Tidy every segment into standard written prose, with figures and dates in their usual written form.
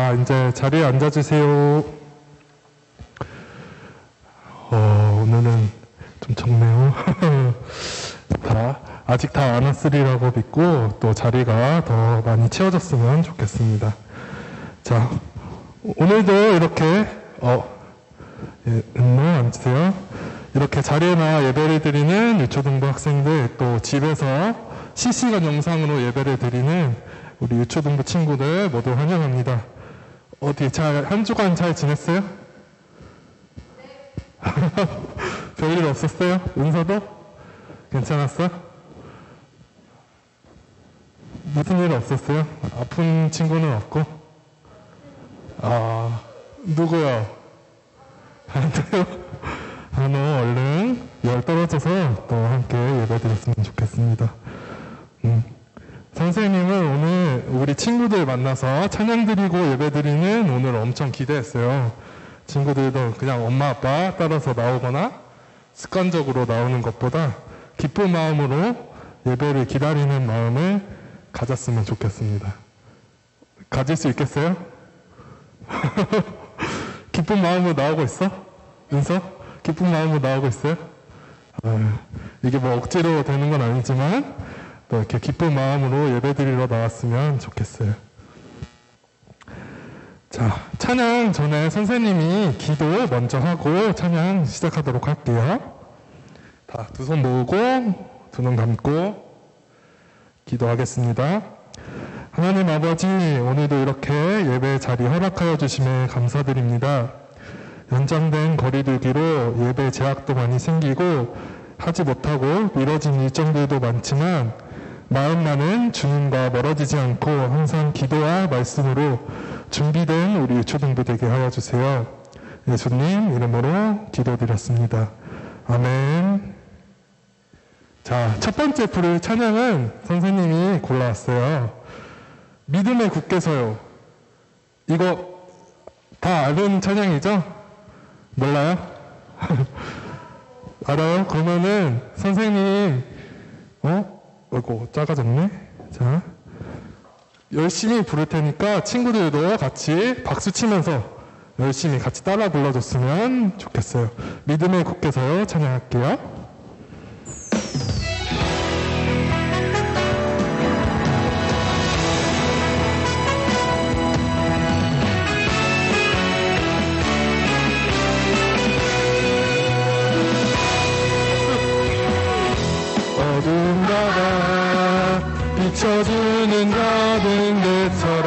자, 이제 자리에 앉아주세요. 오늘은 좀 적네요. 아직 다 안 왔으리라고 믿고 또 자리가 더 많이 채워졌으면 좋겠습니다. 자, 오늘도 이렇게, 은모 앉으세요. 이렇게 자리나 예배를 드리는 유초등부 학생들, 또 집에서 실시간 영상으로 예배를 드리는 우리 유초등부 친구들 모두 환영합니다. 한 주간 잘 지냈어요? 별일 없었어요? 은서도? 괜찮았어? 무슨 일 없었어요? 아픈 친구는 없고? 누구요? 한테요? 한호 얼른 열 떨어져서 또 함께 예배 드렸으면 좋겠습니다. 선생님은 오늘 우리 친구들 만나서 찬양 드리고 예배 드리는 오늘 엄청 기대했어요. 친구들도 그냥 엄마 아빠 따라서 나오거나 습관적으로 나오는 것보다 기쁜 마음으로 예배를 기다리는 마음을 가졌으면 좋겠습니다. 가질 수 있겠어요? 기쁜 마음으로 나오고 있어? 은서? 기쁜 마음으로 나오고 있어요? 이게 뭐 억지로 되는 건 아니지만 또 이렇게 기쁜 마음으로 예배드리러 나왔으면 좋겠어요. 자, 찬양 전에 선생님이 기도 먼저 하고 찬양 시작하도록 할게요. 다 두 손 모으고 두 눈 감고 기도하겠습니다. 하나님 아버지, 오늘도 이렇게 예배 자리 허락하여 주심에 감사드립니다. 연장된 거리두기로 예배 제약도 많이 생기고 하지 못하고 미뤄진 일정들도 많지만 마음만은 주님과 멀어지지 않고 항상 기도와 말씀으로 준비된 우리 초등부 되게 하여 주세요. 예수님 이름으로 기도드렸습니다. 아멘. 자, 첫 번째 부를 찬양은 선생님이 골라왔어요. 믿음에 굳게 서요. 이거 다 아는 찬양이죠? 몰라요? 알아요? 그러면은 선생님 아이고 작아졌네. 자, 열심히 부를 테니까 친구들도 같이 박수 치면서 열심히 같이 따라 불러줬으면 좋겠어요. 믿음에 굳게 서요 찬양할게요. 어두운 바다 비춰주는 작은 데처럼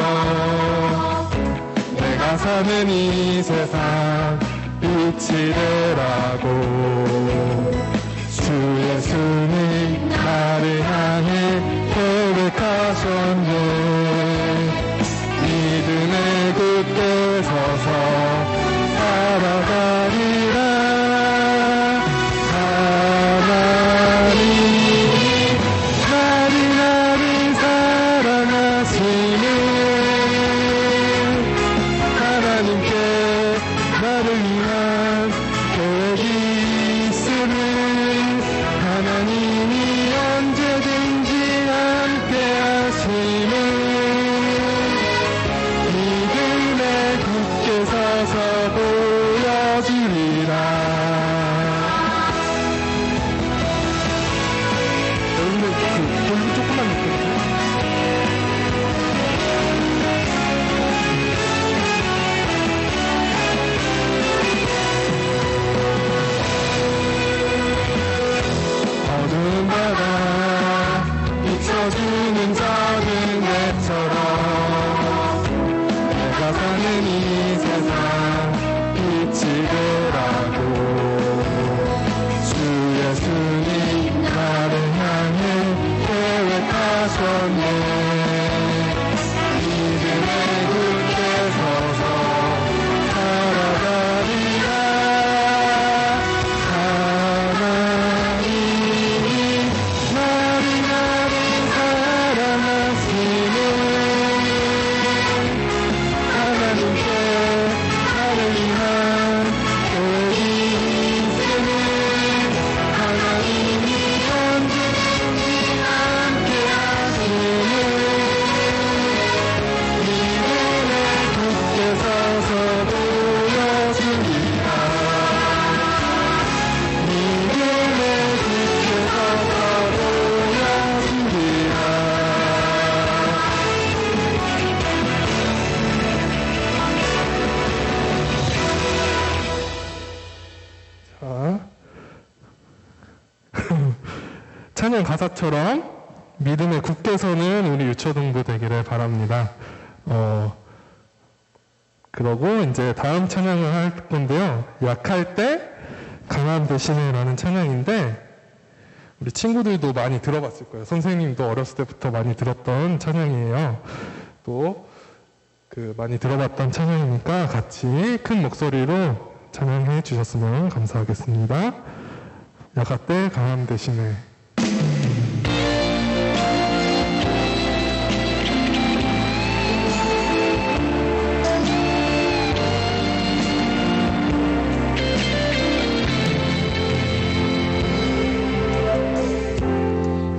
내가 사는 이 세상 빛이 되라고 주 예수님 나를 향해 계획하셨네. 믿음에 굳게 서서 살아가리라. 찬양 가사처럼 믿음에 굳게 서는 우리 유초등부 되기를 바랍니다. 그러고 이제 다음 찬양을 할 건데요. 약할 때 강함 대신에라는 찬양인데 우리 친구들도 많이 들어봤을 거예요. 선생님도 어렸을 때부터 많이 들었던 찬양이에요. 또 많이 들어봤던 찬양이니까 같이 큰 목소리로 찬양해 주셨으면 감사하겠습니다. 약할 때 강함 대신에.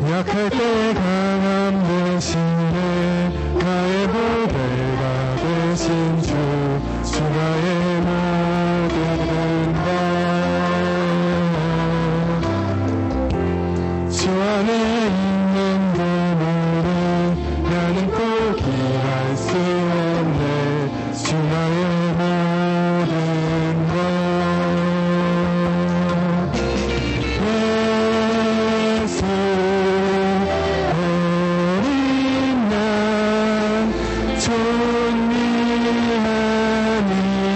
약할 때 강함 대신에 나의 보배가 되신 주 나의 모든 것 주 안에 있는 그물은 나는 포기할 수 없네 주 나의 모든 것 예수 어린 양 존귀한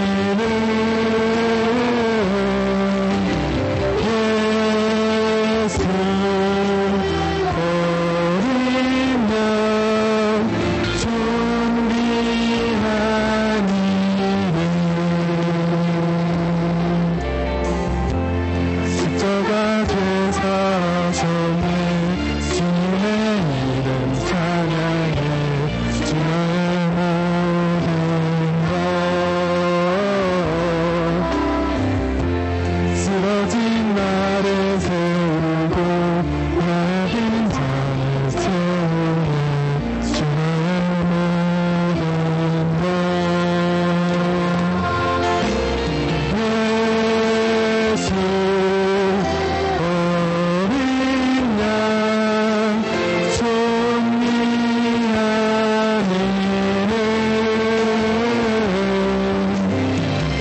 이름 예수 어린 양 존귀한 이름 십자가 되사셨네 주님의 이름 찬양해 주의 모든 것 쓰러진 나를 세우고 나의 빈잔을 채우네 주의 모든 것 예수 어린 양 존귀한 이름 예수 어린 양 존귀한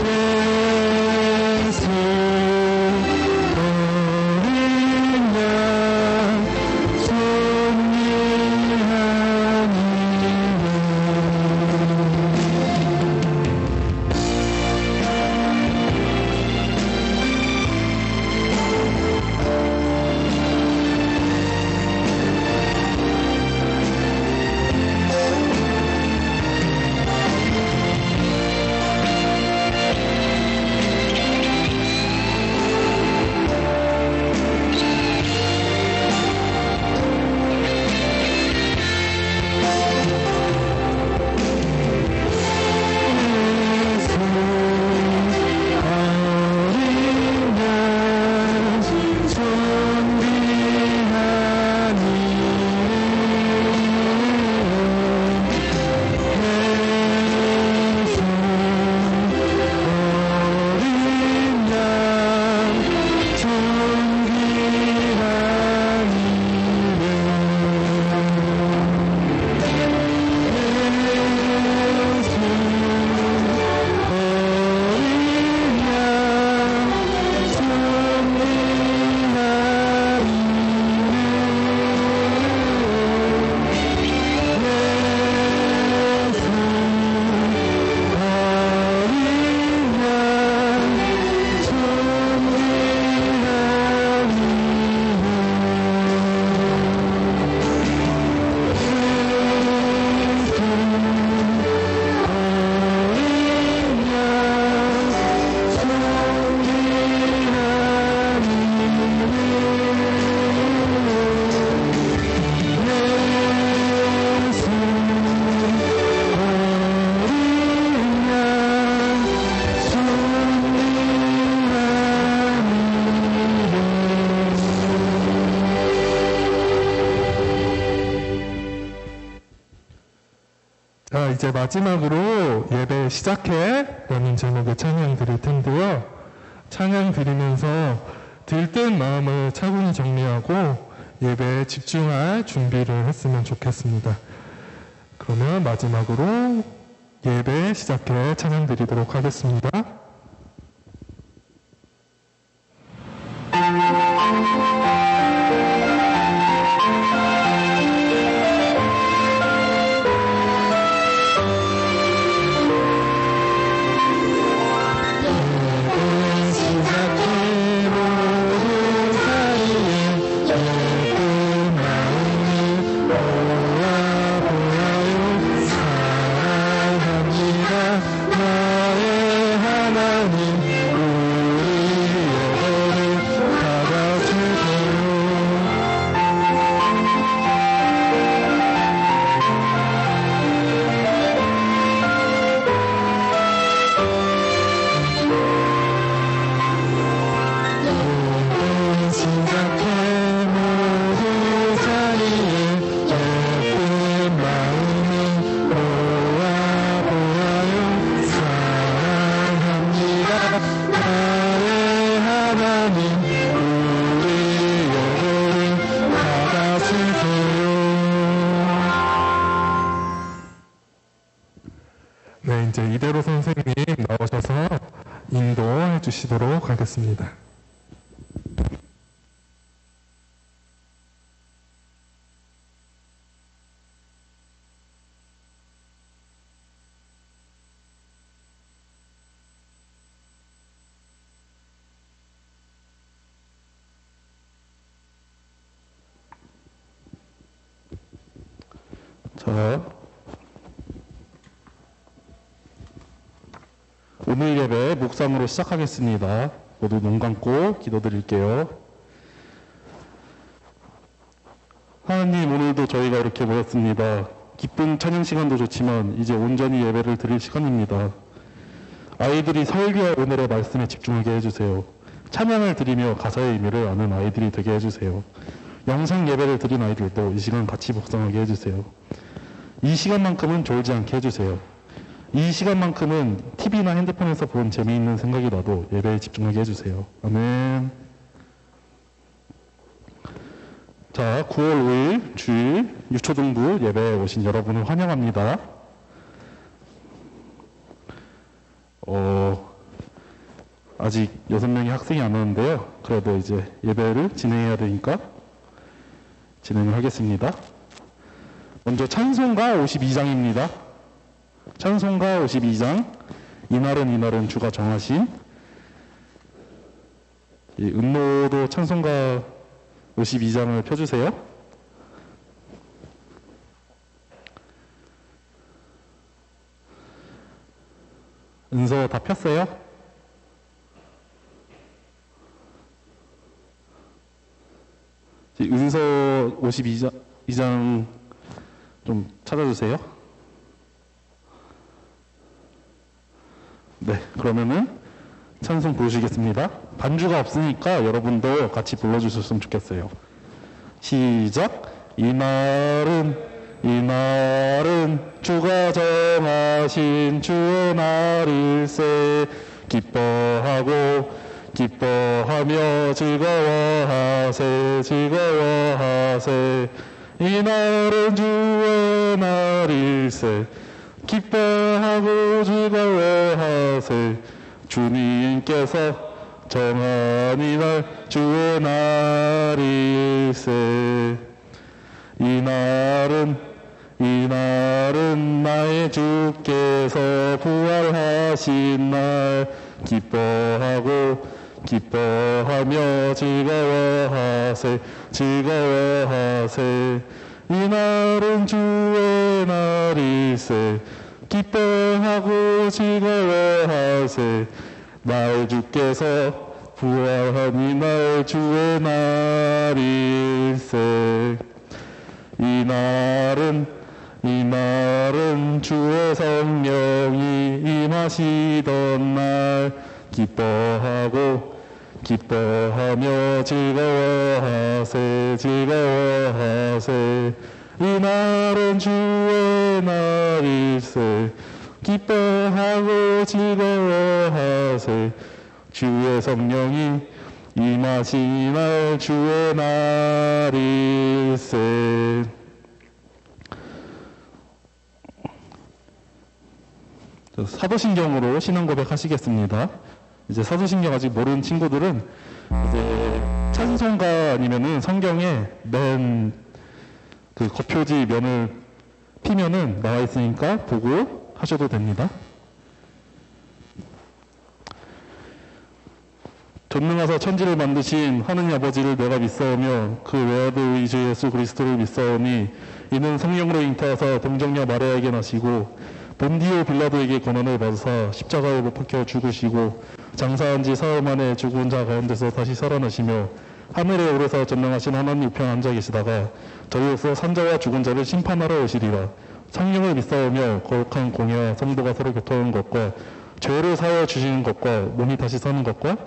이제 마지막으로 예배 시작해 라는 제목의 찬양 드릴 텐데요. 찬양 드리면서 들뜬 마음을 차분히 정리하고 예배에 집중할 준비를 했으면 좋겠습니다. 그러면 마지막으로 예배 시작해 찬양 드리도록 하겠습니다. 이제 이대로 선생님 나오셔서 인도해 주시도록 하겠습니다. 자, 오늘 예배 묵상으로 시작하겠습니다. 모두 눈 감고 기도드릴게요. 하나님, 오늘도 저희가 이렇게 모였습니다. 기쁜 찬양 시간도 좋지만 이제 온전히 예배를 드릴 시간입니다. 아이들이 설교와 오늘의 말씀에 집중하게 해주세요. 찬양을 드리며 가사의 의미를 아는 아이들이 되게 해주세요. 영상 예배를 드린 아이들도 이 시간 같이 묵상하게 해주세요. 이 시간만큼은 졸지 않게 해주세요. 이 시간만큼은 TV나 핸드폰에서 본 재미있는 생각이 나도 예배에 집중하게 해주세요. 아멘. 자, 9월 5일 주일 유초등부 예배에 오신 여러분을 환영합니다. 아직 6명의 학생이 안 오는데요. 그래도 이제 예배를 진행해야 되니까 진행을 하겠습니다. 먼저 찬송가 52장입니다. 찬송가 52장, 이날은 주가 정하신. 은모도 찬송가 52장을 펴주세요. 은서 다 폈어요? 은서 52장 좀 찾아주세요. 네, 그러면은 찬송 부르시겠습니다. 반주가 없으니까 여러분도 같이 불러주셨으면 좋겠어요. 시작. 이날은 주가 정하신 주의 날일세. 기뻐하며 즐거워하세. 이날은 주의 날일세. 기뻐하고 즐거워하세. 주님께서 정한 이날 주의 날일세. 이날은 나의 주께서 부활하신 날. 기뻐하며 즐거워하세. 이날은 주의 날일세. 기뻐하고 즐거워하세. 나의 주께서 부활한 이날 주의 날일세. 이날은 주의 성령이 임하시던 날. 기뻐하며 즐거워하세. 이날은 주의 날일세. 기뻐하고 즐거워하세. 주의 성령이 임하신 날 주의 날일세. 사도신경으로 신앙 고백하시겠습니다. 이제 사도신경 아직 모르는 친구들은 이제 찬송가 아니면은 성경에 맨 그 겉표지 면을 피면은 나와 있으니까 보고 하셔도 됩니다. 전능하사 천지를 만드신 하느님 아버지를 내가 믿사오며 그 외아들 우리 주 예수 그리스도를 믿사오니 이는 성령으로 잉태하사 동정녀 마리아에게 나시고 본디오 빌라도에게 고난을 받으사 십자가에 못 박혀 죽으시고 장사한 지 사흘 만에 죽은 자 가운데서 다시 살아나시며 하늘에 오르사 전능하신 하나님 우편 앉아 계시다가 저희로서 산자와 죽은 자를 심판하러 오시리라. 성령을 믿사오며 거룩한 공예와 성도가 서로 교통하는 것과 죄를 사하여 주시는 것과 몸이 다시 사는 것과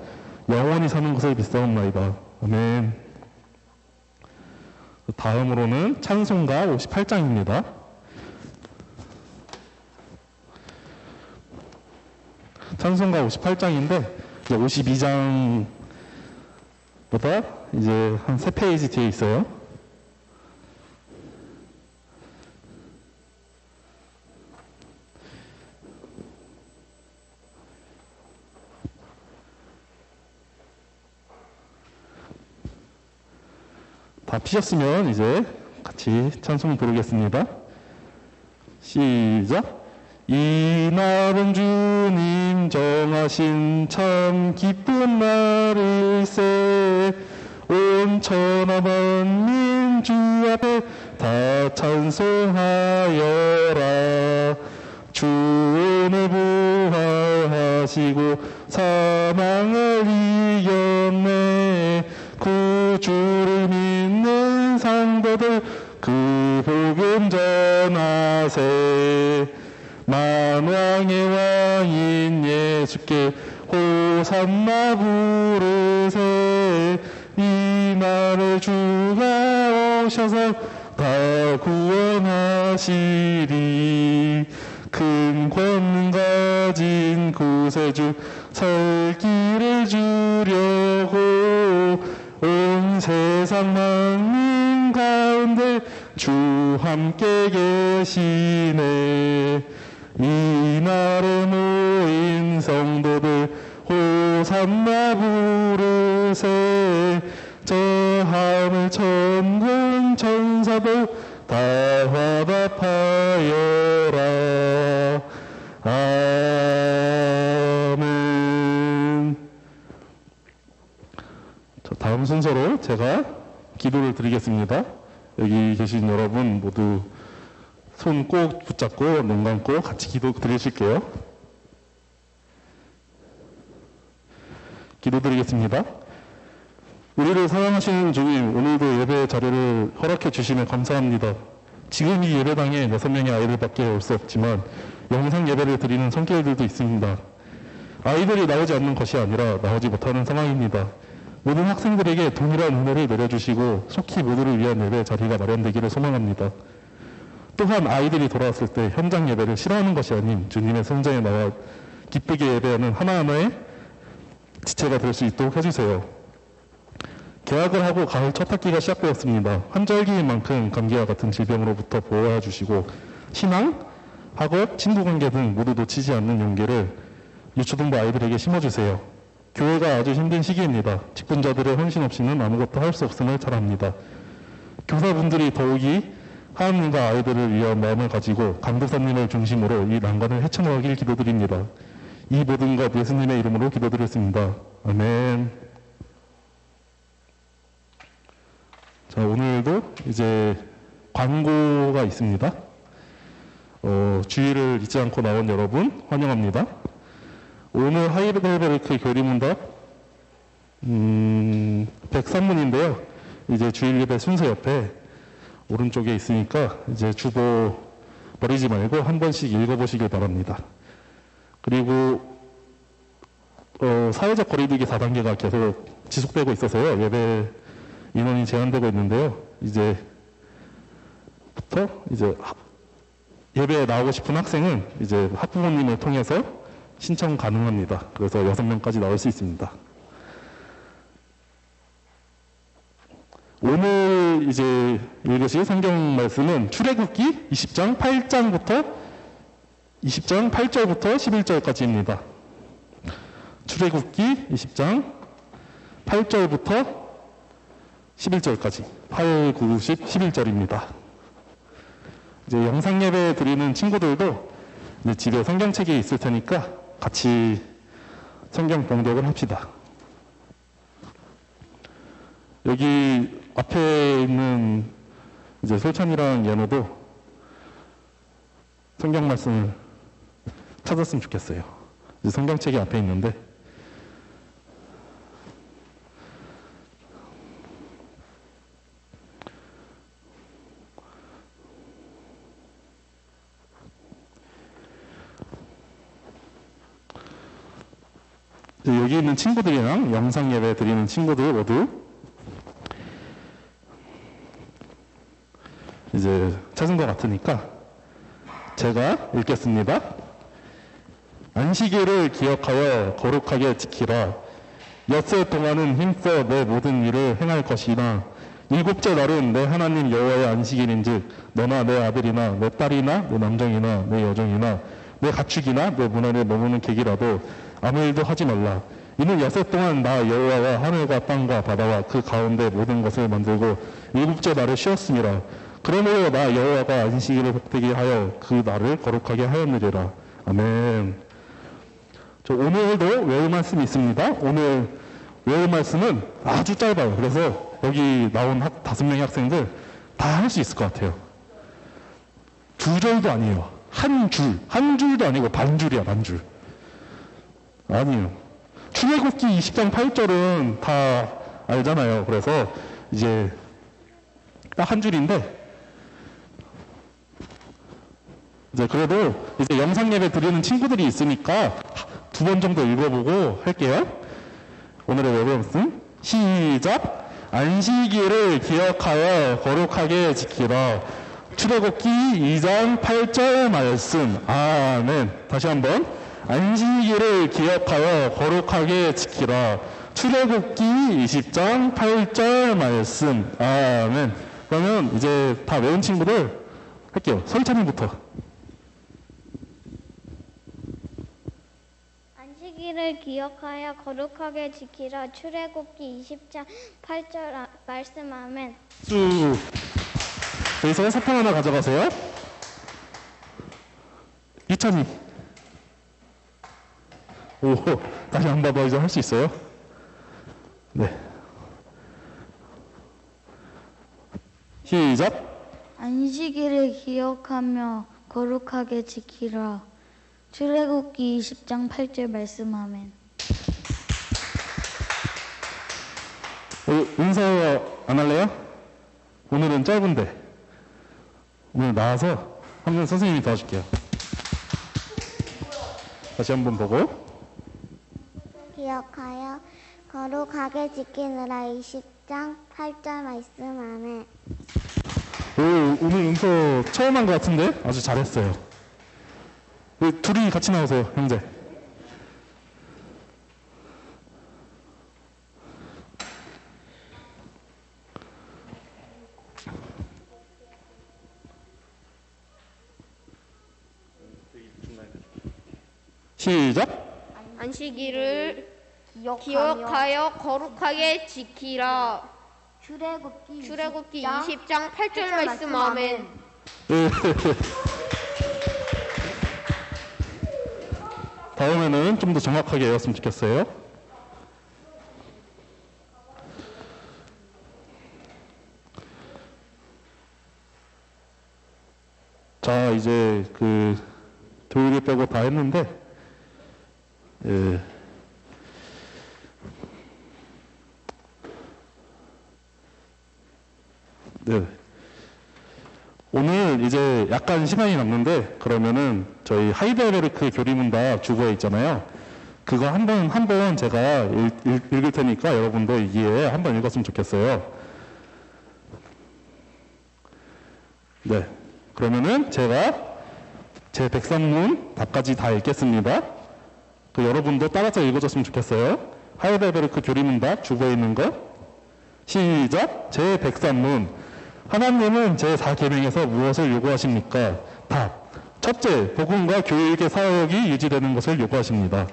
영원히 사는 것을 믿사옵나이다. 아멘. 다음으로는 찬송가 58장입니다. 찬송가 58장인데 52장보다 이제 한 3페이지 뒤에 있어요. 다 피셨으면 이제 같이 찬송 부르겠습니다. 시작. 이날은 주님 정하신 참 기쁜 날일세. 온 천하 만민 주 앞에 다 찬송하여라. 주 오늘 부활하시고 사망을 이겼네. 구주를 믿는 상도들 그 복음 전하세. 만왕의 왕인 예수께 호산나 부르세. 이날에 주가 오셔서 다 구원하시리. 큰 권능 가진 구세주 설 길을 주려고 온 세상 만민 가운데 주 함께 계시네. 이날에 모인 성도들 호산나 부르세. 저 하늘 천군 천사들 다 화답하여라. 아멘. 자, 다음 순서로 제가 기도를 드리겠습니다. 여기 계신 여러분 모두 손 꼭 붙잡고 눈 감고 같이 기도 드리실게요. 기도 드리겠습니다. 우리를 사랑하시는 주님, 오늘도 예배 자리를 허락해 주시면 감사합니다. 지금 이 예배당에 6명의 아이들밖에 올 수 없지만 영상 예배를 드리는 손길들도 있습니다. 아이들이 나오지 않는 것이 아니라 나오지 못하는 상황입니다. 모든 학생들에게 동일한 은혜를 내려주시고 속히 모두를 위한 예배 자리가 마련되기를 소망합니다. 또한 아이들이 돌아왔을 때 현장 예배를 싫어하는 것이 아닌 주님의 성전에 나와 기쁘게 예배하는 하나하나의 지체가 될 수 있도록 해주세요. 개학을 하고 가을 첫 학기가 시작되었습니다. 환절기인 만큼 감기와 같은 질병으로부터 보호해 주시고 신앙, 학업, 친구관계 등 모두 놓치지 않는 용기를 유초등부 아이들에게 심어주세요. 교회가 아주 힘든 시기입니다. 직분자들의 헌신 없이는 아무것도 할 수 없음을 잘 압니다. 교사분들이 더욱이 하나님과 아이들을 위한 마음을 가지고 강도사님을 중심으로 이 난관을 헤쳐나가길 기도드립니다. 이 모든 것 예수님의 이름으로 기도드렸습니다. 아멘. 자, 오늘도 이제 광고가 있습니다. 주의를 잊지 않고 나온 여러분 환영합니다. 오늘 하이데베르크 교리문답 103문인데요. 이제 주일 예배 순서 옆에 오른쪽에 있으니까 이제 주보 버리지 말고 한 번씩 읽어보시길 바랍니다. 그리고 사회적 거리두기 4단계가 계속 지속되고 있어서요. 예배 인원이 제한되고 있는데요. 이제부터 이제 예배에 나오고 싶은 학생은 이제 학부모님을 통해서 신청 가능합니다. 그래서 6명까지 나올 수 있습니다. 오늘 이제 읽으실 성경 말씀은 출애굽기 20장 8절부터 11절까지입니다. 출애굽기 20장 8절부터 11절까지 8, 9, 10, 11절입니다. 이제 영상 예배 드리는 친구들도 이제 집에 성경책이 있을 테니까 같이 성경 봉독을 합시다. 여기 앞에 있는 이제 솔찬이랑 연우도 성경 말씀을 찾았으면 좋겠어요. 이제 성경책이 앞에 있는데 여기 있는 친구들이랑 영상 예배 드리는 친구들 모두 이제 찾은 것 같으니까 제가 읽겠습니다. 안식일을 기억하여 거룩하게 지키라. 엿새 동안은 힘써 내 모든 일을 행할 것이나 일곱째 날은 내 하나님 여호와의 안식일인즉 너나 내 아들이나 내 딸이나 내 남종이나 내 여종이나 내 가축이나 내 문 안에 머무는 객이라도 아무 일도 하지 말라. 이는 엿새 동안 나 여호와가 하늘과 땅과 바다와 그 가운데 모든 것을 만들고 일곱째 날을 쉬었음이라. 그러므로 나 여호와가 안식일을 복되게 하여 그 날을 거룩하게 하였느니라. 아멘. 오늘도 외울 말씀이 있습니다. 오늘 외울 말씀은 아주 짧아요. 그래서 여기 나온 5명의 학생들 다 할 수 있을 것 같아요. 2절도 아니에요. 한 줄도 아니고 반줄이야, 반줄. 아니에요. 출애굽기 20장 8절은 다 알잖아요. 그래서 이제 딱 한 줄인데, 이제 그래도 이제 영상 예배 드리는 친구들이 있으니까 2번 정도 읽어보고 할게요. 오늘의 외부 말씀 시작. 안식일을 기억하여 거룩하게 지키라. 출애굽기 2장 8절 말씀. 아멘. 다시 한번. 안식일을 기억하여 거룩하게 지키라. 출애굽기 20장 8절 말씀. 아멘. 그러면 이제 다 외운 친구들 할게요. 설찬이부터. 안식일을 기억하여 거룩하게 지키라. 출애굽기 20장 8절 말씀. 아멘. 쭉. 여기서 사탕 하나 가져가세요. 이찬이. 오, 다시 한 번 더 이제 할 수 있어요? 네. 시작. 안식일을 기억하며 거룩하게 지키라. 출애굽기 20장 8절 말씀. 아멘. 은서 안 할래요? 오늘은 짧은데. 오늘 나와서 한 번 선생님이 도와줄게요. 다시 한번 보고. 기억하여 거룩하게 지키느라. 20장 8절 말씀. 아멘. 오늘 은서 처음 한 것 같은데 아주 잘했어요. 둘이 같이 나오세요, 형제. 시작. 안식일을 기억하여 거룩하게 지키라. 출애굽기 20장 8절 말씀. 아멘. 다음에는 좀 더 정확하게 외웠으면 좋겠어요. 자, 이제 토요일 빼고 다 했는데, 예. 네. 오늘 이제 약간 시간이 남는데, 그러면은 저희 하이델베르크 교리문답 주보에 있잖아요. 그거 한 번 제가 읽을 테니까 여러분도 이기에 한번 읽었으면 좋겠어요. 네. 그러면은 제가 제 103문 답까지 다 읽겠습니다. 여러분도 따라서 읽어줬으면 좋겠어요. 하이델베르크 교리문답 주보에 있는 거. 시작. 제 103문. 하나님은 제 4계명에서 무엇을 요구하십니까? 답. 첫째, 복음과 교육의 사역이 유지되는 것을 요구하십니다.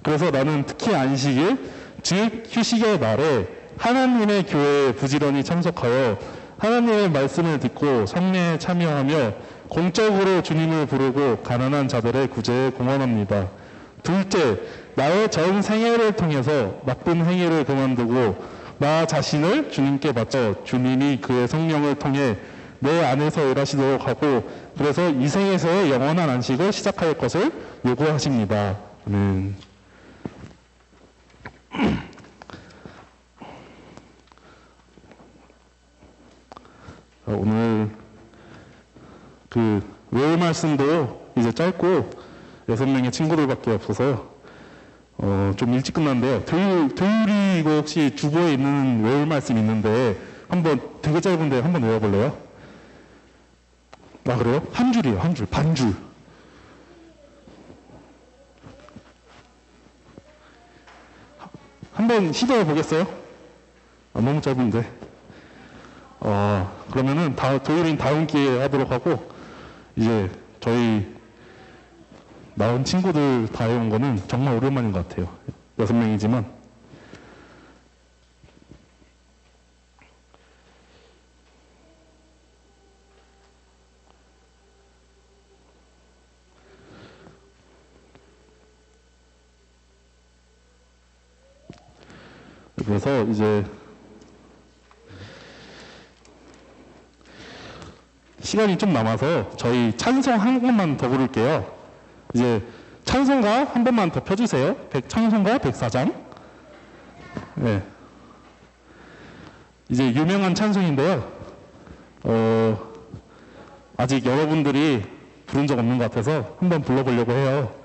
그래서 나는 특히 안식일, 즉 휴식의 날에 하나님의 교회에 부지런히 참석하여 하나님의 말씀을 듣고 성례에 참여하며 공적으로 주님을 부르고 가난한 자들의 구제에 공헌합니다. 둘째, 나의 전 생애를 통해서 나쁜 행위를 그만두고 나 자신을 주님께 바쳐 주님이 그의 성령을 통해 내 안에서 일하시도록 하고 그래서 이 생에서의 영원한 안식을 시작할 것을 요구하십니다. 오늘 외울 말씀도 이제 짧고 6명의 친구들밖에 없어서요. 좀 일찍 끝났는데요. 토요일이 이거 혹시 주보에 있는 외울 말씀 있는데 한번 되게 짧은데 한번 외워볼래요? 아 그래요? 한 줄이에요. 한 줄. 반줄. 한번 시도해 보겠어요? 너무 짧은데. 그러면은 토요일인 다음 기회에 하도록 하고 이제 저희 나온 친구들 다 해온 거는 정말 오랜만인 것 같아요. 6명이지만. 그래서 이제 시간이 좀 남아서 저희 찬송 한 곡만 더 부를게요. 이제 찬송가 한 번만 더 펴주세요. 찬송가 104장. 네. 이제 유명한 찬송인데요. 아직 여러분들이 부른 적 없는 것 같아서 한번 불러보려고 해요.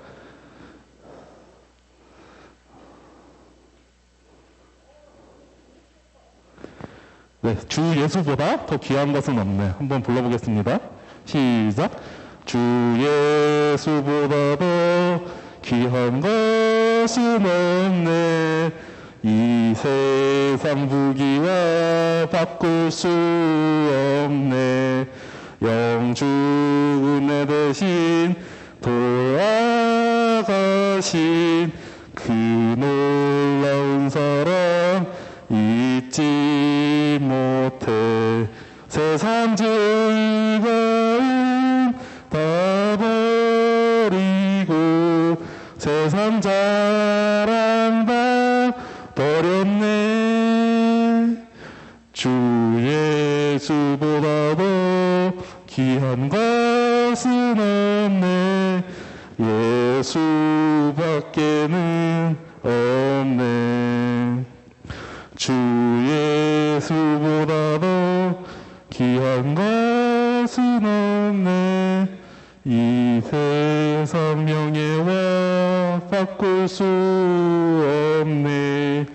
네, 주 예수보다 더 귀한 것은 없네. 한번 불러보겠습니다. 시작. 주 예수보다 더 귀한 것은 없네. 이 세상 부귀와 바꿀 수 없네. 영주의 대신 돌아가신 그 놀라운 사랑 잊지 못해. 세상 즐거움 다 버리고 세상 자랑 다 버렸네. 주 예수보다 더 귀한 것은 없네. 예수밖에는 없네. 주 예수보다 더 귀한 것은 없네. 이 세상 명예와 바꿀 수 없네.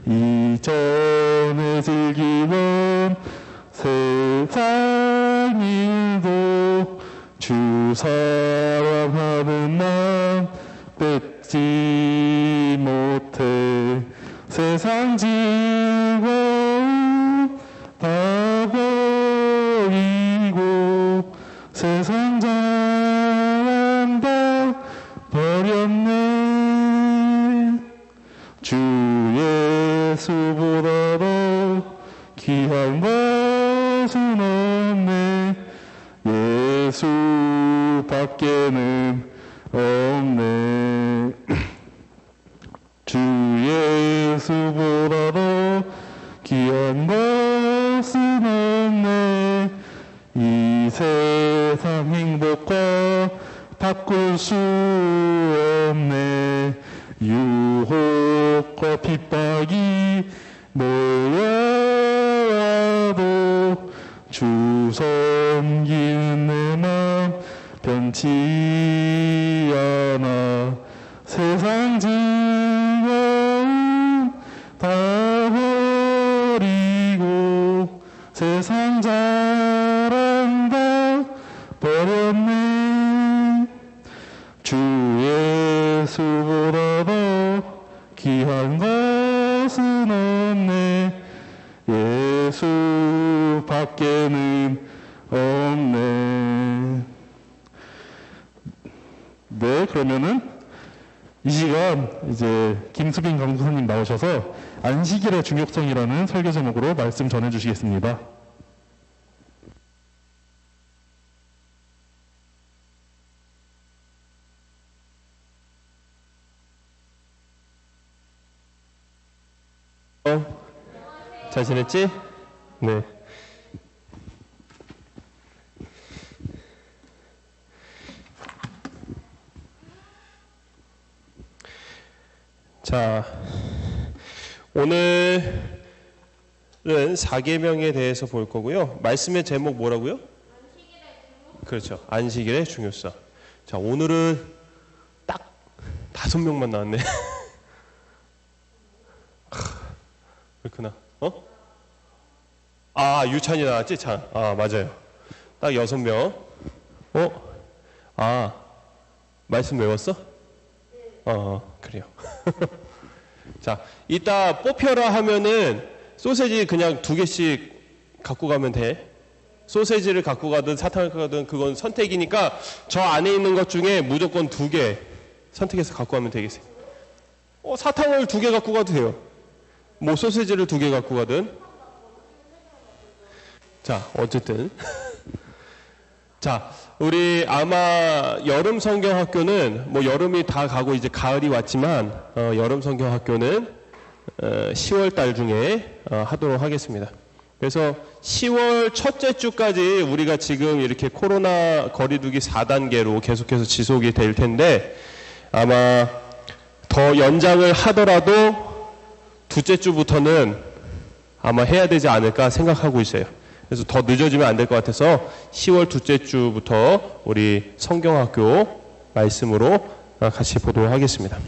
이전에 즐기던 세상 일도 주 사랑하는 마음 뺏지 못해. 세상 즐거움 다 버리고 세상 자랑 다 버렸네. 주 예수보다 더 귀한 것은 없네. 예수밖에는 없네. 주 예수보다 더 귀한 것은 없네. 이 세상 행복과 바꿀 수 없네. 유혹과 핍박이 몰려와도 주 섬기는 내 맘 변치 않아. 세상 즐거움 다 버리고 세상 자랑 다 버렸네. 주 예수보다 더 귀한 것은 없네. 예수밖에는 없네. 네, 그러면은 이 시간 이제 김수빈 강사님 나오셔서 안식일의 중요성이라는 설교 제목으로 말씀 전해 주시겠습니다. 잘 지냈지? 네. 자, 오늘은 사계명에 대해서 볼 거고요. 말씀의 제목 뭐라고요? 그렇죠. 안식일의 중요성. 자, 오늘은 딱 5명만 나왔네. 그렇구나. 아, 유찬이 나왔지? 참. 아, 맞아요. 딱 6명. 아, 말씀 외웠어? 그래요. 자, 이따 뽑혀라 하면은 소세지 그냥 2개씩 갖고 가면 돼. 소세지를 갖고 가든 사탕을 갖고 가든 그건 선택이니까 저 안에 있는 것 중에 무조건 2개 선택해서 갖고 가면 되겠어요. 사탕을 2개 갖고 가도 돼요. 뭐 소세지를 2개 갖고 가든. 자, 어쨌든. 자, 우리 아마 여름 성경학교는 뭐 여름이 다 가고 이제 가을이 왔지만 여름 성경학교는 10월 달 중에 하도록 하겠습니다. 그래서 10월 첫째 주까지 우리가 지금 이렇게 코로나 거리두기 4단계로 계속해서 지속이 될 텐데 아마 더 연장을 하더라도 둘째 주부터는 아마 해야 되지 않을까 생각하고 있어요. 그래서 더 늦어지면 안 될 것 같아서 10월 둘째 주부터 우리 성경학교 말씀으로 같이 보도록 하겠습니다.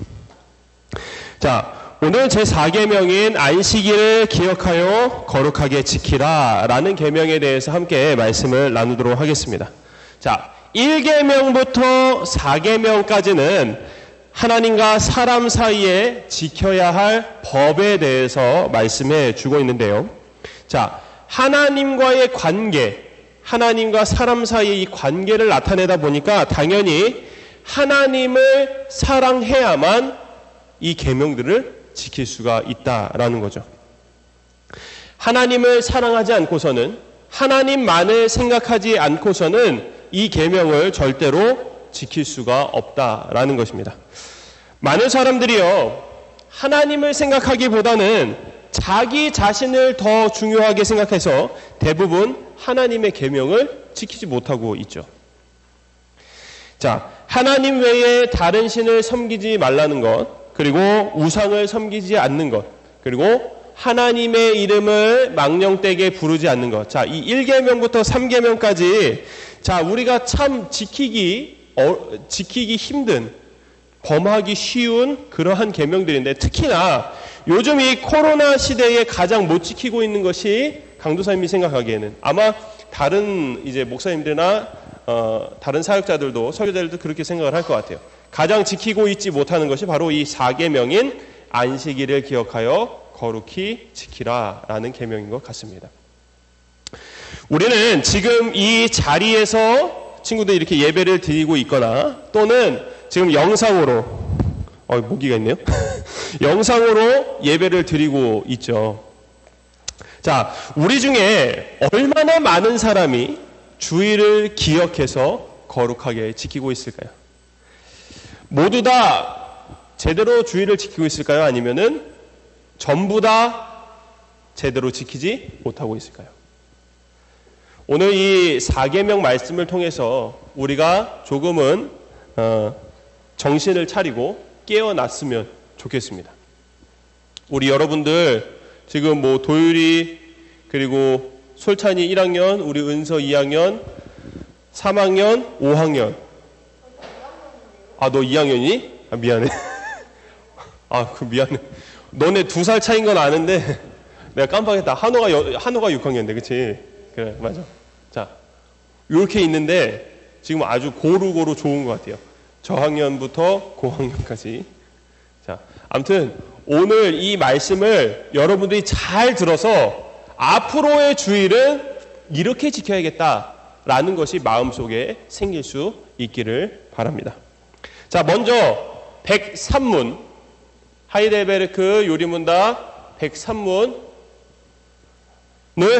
자, 오늘 제4계명인 안식일을 기억하여 거룩하게 지키라 라는 계명에 대해서 함께 말씀을 나누도록 하겠습니다. 자, 1계명부터 4계명까지는 하나님과 사람 사이에 지켜야 할 법에 대해서 말씀해 주고 있는데요. 자, 하나님과의 관계, 하나님과 사람 사이의 이 관계를 나타내다 보니까 당연히 하나님을 사랑해야만 이 계명들을 지킬 수가 있다라는 거죠. 하나님을 사랑하지 않고서는, 하나님만을 생각하지 않고서는 이 계명을 절대로 지킬 수가 없다라는 것입니다. 많은 사람들이요, 하나님을 생각하기보다는 자기 자신을 더 중요하게 생각해서 대부분 하나님의 계명을 지키지 못하고 있죠. 자, 하나님 외에 다른 신을 섬기지 말라는 것, 그리고 우상을 섬기지 않는 것, 그리고 하나님의 이름을 망령되게 부르지 않는 것. 자, 이 1계명부터 3계명까지 자, 우리가 참 지키기 힘든, 범하기 쉬운 그러한 계명들인데 특히나 요즘 이 코로나 시대에 가장 못 지키고 있는 것이 강도사님이 생각하기에는 아마 다른 이제 목사님들이나 다른 사역자들도 설교자들도 그렇게 생각을 할 것 같아요. 가장 지키고 있지 못하는 것이 바로 이 4계명인 안식일을 기억하여 거룩히 지키라 라는 계명인 것 같습니다. 우리는 지금 이 자리에서 친구들이 이렇게 예배를 드리고 있거나 또는 지금 영상으로 모기가 있네요. 영상으로 예배를 드리고 있죠. 자, 우리 중에 얼마나 많은 사람이 주일을 기억해서 거룩하게 지키고 있을까요? 모두 다 제대로 주일을 지키고 있을까요? 아니면은 전부 다 제대로 지키지 못하고 있을까요? 오늘 이 4계명 말씀을 통해서 우리가 조금은 정신을 차리고 깨어났으면 좋겠습니다. 우리 여러분들 지금 뭐 도율이 그리고 솔찬이 1학년, 우리 은서 2학년, 3학년, 5학년. 아, 너 2학년이니? 아, 미안해. 미안해. 너네 2살 차이인 건 아는데 내가 깜빡했다. 한호가 6학년인데, 그치? 그래, 맞아. 자, 이렇게 있는데 지금 아주 고루고루 좋은 것 같아요. 저학년부터 고학년까지. 자, 아무튼 오늘 이 말씀을 여러분들이 잘 들어서 앞으로의 주일은 이렇게 지켜야겠다라는 것이 마음속에 생길 수 있기를 바랍니다. 자, 먼저 103문, 하이델베르크 요리문답 103문을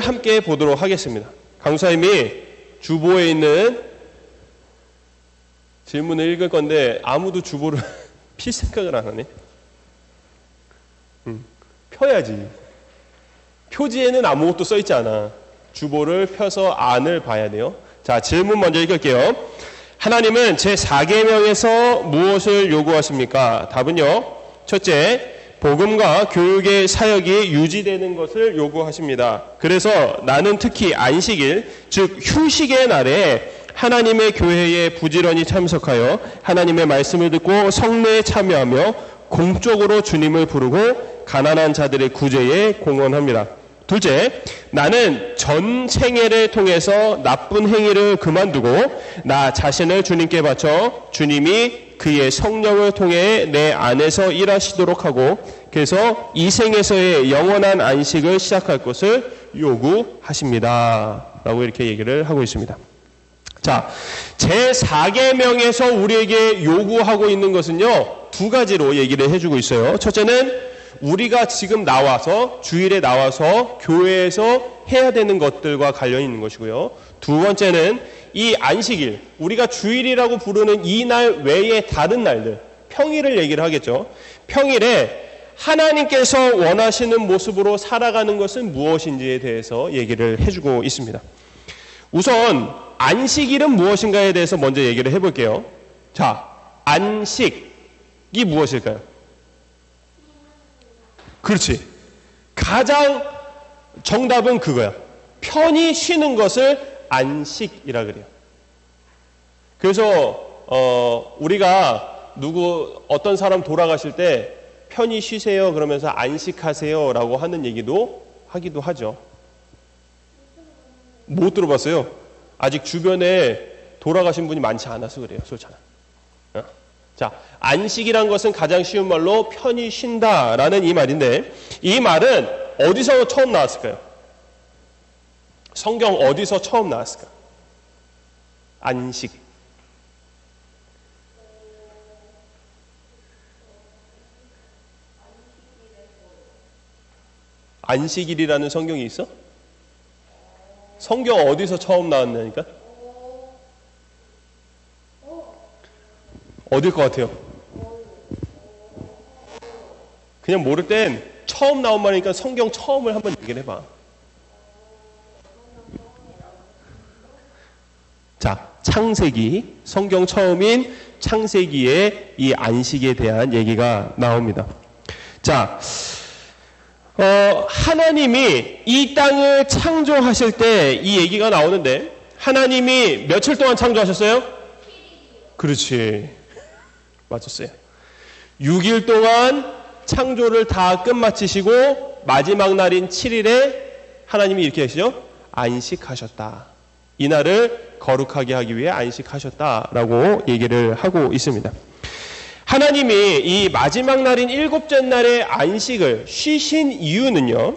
함께 보도록 하겠습니다. 강사님이 주보에 있는 질문을 읽을 건데 아무도 주보를 필 생각을 안 하네. 펴야지. 표지에는 아무것도 써있지 않아. 주보를 펴서 안을 봐야 돼요. 자, 질문 먼저 읽을게요. 하나님은 제4계명에서 무엇을 요구하십니까? 답은요. 첫째, 복음과 교육의 사역이 유지되는 것을 요구하십니다. 그래서 나는 특히 안식일, 즉 휴식의 날에 하나님의 교회에 부지런히 참석하여 하나님의 말씀을 듣고 성례에 참여하며 공적으로 주님을 부르고 가난한 자들의 구제에 공헌합니다. 둘째, 나는 전 생애를 통해서 나쁜 행위를 그만두고 나 자신을 주님께 바쳐 주님이 그의 성령을 통해 내 안에서 일하시도록 하고 그래서 이 생에서의 영원한 안식을 시작할 것을 요구하십니다. 라고 이렇게 얘기를 하고 있습니다. 자, 제4계명에서 우리에게 요구하고 있는 것은요, 두 가지로 얘기를 해주고 있어요. 첫째는 우리가 지금 나와서 주일에 나와서 교회에서 해야 되는 것들과 관련이 있는 것이고요. 두 번째는 이 안식일, 우리가 주일이라고 부르는 이 날 외에 다른 날들, 평일을 얘기를 하겠죠. 평일에 하나님께서 원하시는 모습으로 살아가는 것은 무엇인지에 대해서 얘기를 해주고 있습니다. 우선 안식일은 무엇인가에 대해서 먼저 얘기를 해볼게요. 자, 안식이 무엇일까요? 그렇지. 가장 정답은 그거야. 편히 쉬는 것을 안식이라 그래요. 그래서 우리가 어떤 사람 돌아가실 때 편히 쉬세요 그러면서 안식하세요 라고 하는 얘기도 하기도 하죠. 못 들어봤어요. 아직 주변에 돌아가신 분이 많지 않아서 그래요. 솔찬아. 자, 안식이란 것은 가장 쉬운 말로 편히 쉰다라는 이 말인데, 이 말은 어디서 처음 나왔을까요? 성경 어디서 처음 나왔을까? 안식. 안식일이라는 성경이 있어? 성경 어디서 처음 나왔냐니까? 어딜 것 같아요? 그냥 모를 땐 처음 나온 말이니까 성경 처음을 한번 얘기를 해봐. 자, 창세기, 성경 처음인 창세기에 이 안식에 대한 얘기가 나옵니다. 자, 하나님이 이 땅을 창조하실 때 이 얘기가 나오는데, 하나님이 며칠 동안 창조하셨어요? 그렇지. 맞았어요. 6일 동안 창조를 다 끝마치시고 마지막 날인 7일에 하나님이 이렇게 하시죠? 안식하셨다. 이날을 거룩하게 하기 위해 안식하셨다라고 얘기를 하고 있습니다. 하나님이 이 마지막 날인 7째 날의 안식을 쉬신 이유는요,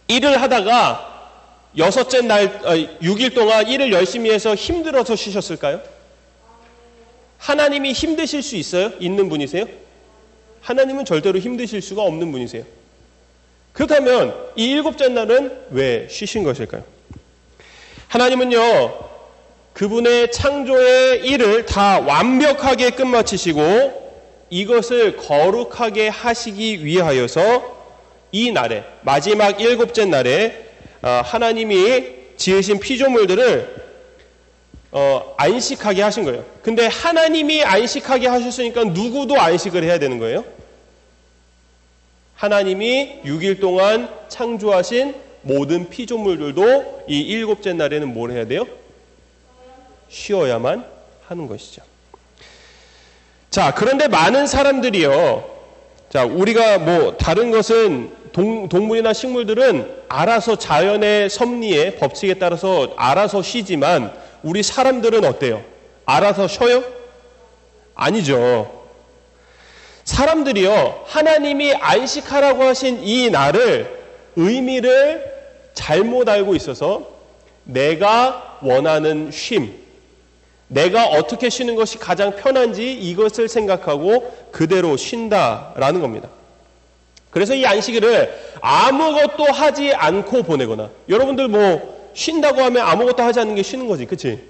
일을 하다가 6일 동안 일을 열심히 해서 힘들어서 쉬셨을까요? 하나님이 힘드실 수 있어요? 있는 분이세요? 하나님은 절대로 힘드실 수가 없는 분이세요. 그렇다면 이 7째 날은 왜 쉬신 것일까요? 하나님은요, 그분의 창조의 일을 다 완벽하게 끝마치시고 이것을 거룩하게 하시기 위하여서 이 날에, 마지막 7째 날에 하나님이 지으신 피조물들을 안식하게 하신 거예요. 근데 하나님이 안식하게 하셨으니까 누구도 안식을 해야 되는 거예요. 하나님이 6일 동안 창조하신 모든 피조물들도 이 7째 날에는 뭘 해야 돼요? 쉬어야만 하는 것이죠. 자, 그런데 많은 사람들이요, 자, 우리가 뭐 다른 것은 동물이나 식물들은 알아서 자연의 섭리에 법칙에 따라서 알아서 쉬지만 우리 사람들은 어때요? 알아서 쉬어요? 아니죠. 사람들이요, 하나님이 안식하라고 하신 이 날을 의미를 잘못 알고 있어서 내가 원하는 쉼, 내가 어떻게 쉬는 것이 가장 편한지 이것을 생각하고 그대로 쉰다라는 겁니다. 그래서 이 안식일을 아무것도 하지 않고 보내거나, 여러분들 뭐 쉰다고 하면 아무것도 하지 않는 게 쉬는 거지, 그치?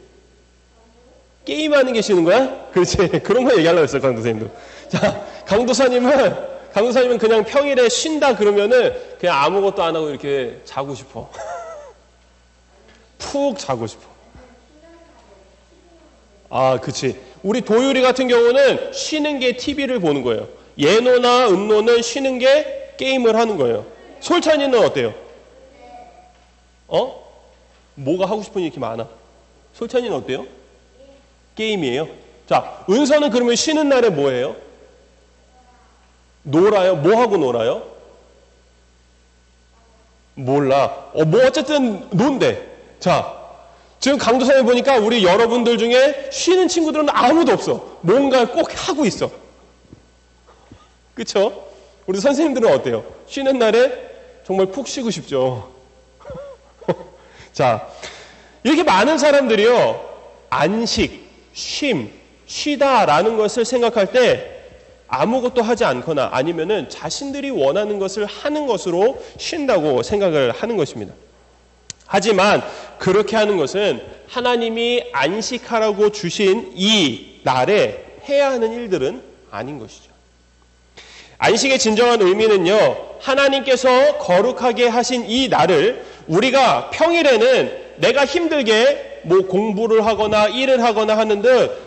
게임하는 게 쉬는 거야? 그렇지. 그런 거 얘기하려고 했어요, 강도사님도. 자, 강도사님은 그냥 평일에 쉰다 그러면은 그냥 아무것도 안 하고 이렇게 자고 싶어. 푹 자고 싶어. 아, 그치. 우리 도유리 같은 경우는 쉬는 게 TV를 보는 거예요. 예노나 은노는 쉬는 게 게임을 하는 거예요. 솔찬이는 어때요? 뭐가 하고 싶은 게 이렇게 많아? 솔찬이는 어때요? 게임이에요. 자, 은서는 그러면 쉬는 날에 뭐 해요? 놀아요? 뭐 하고 놀아요? 몰라. 뭐 어쨌든 논대. 자, 지금 강도사님 보니까 우리 여러분들 중에 쉬는 친구들은 아무도 없어. 뭔가 꼭 하고 있어. 그쵸? 우리 선생님들은 어때요? 쉬는 날에 정말 푹 쉬고 싶죠. 자, 이렇게 많은 사람들이요, 안식, 쉼, 쉬다라는 것을 생각할 때 아무것도 하지 않거나 아니면은 자신들이 원하는 것을 하는 것으로 쉰다고 생각을 하는 것입니다. 하지만 그렇게 하는 것은 하나님이 안식하라고 주신 이 날에 해야 하는 일들은 아닌 것이죠. 안식의 진정한 의미는요, 하나님께서 거룩하게 하신 이 날을 우리가 평일에는 내가 힘들게 뭐 공부를 하거나 일을 하거나 하는 듯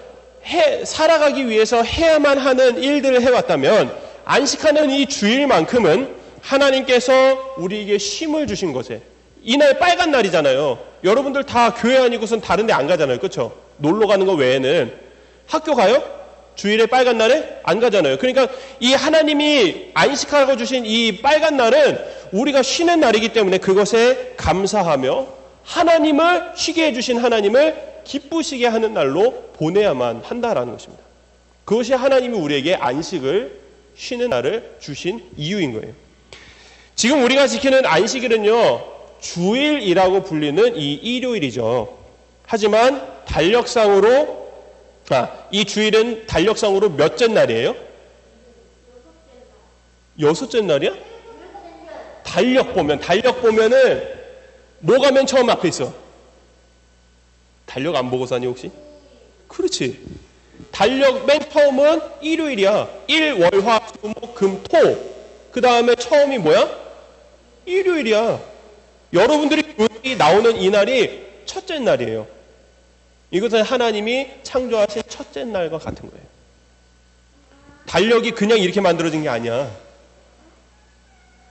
살아가기 위해서 해야만 하는 일들을 해왔다면, 안식하는 이 주일만큼은 하나님께서 우리에게 쉼을 주신 것에, 이날 빨간 날이잖아요. 여러분들 다 교회 아니고선 다른 데 안 가잖아요. 그렇죠? 놀러 가는 거 외에는. 학교 가요? 주일에 빨간 날에 안 가잖아요. 그러니까 이 하나님이 안식하고 주신 이 빨간 날은 우리가 쉬는 날이기 때문에 그것에 감사하며 하나님을 쉬게 해주신 하나님을 기쁘시게 하는 날로 보내야만 한다라는 것입니다. 그것이 하나님이 우리에게 안식을, 쉬는 날을 주신 이유인 거예요. 지금 우리가 지키는 안식일은요, 주일이라고 불리는 이 일요일이죠. 하지만 달력상으로 이 주일은 달력상으로 몇째 날이에요? 여섯째 날이야? 달력 보면은 뭐가 맨 처음 앞에 있어? 달력 안 보고 사니 혹시? 그렇지. 달력 맨 처음은 일요일이야. 일, 월, 화, 수, 목, 금, 토. 그 다음에 처음이 뭐야? 일요일이야. 여러분들이 교회에 나오는 이 날이 첫째 날이에요. 이것은 하나님이 창조하신 첫째 날과 같은 거예요. 달력이 그냥 이렇게 만들어진 게 아니야.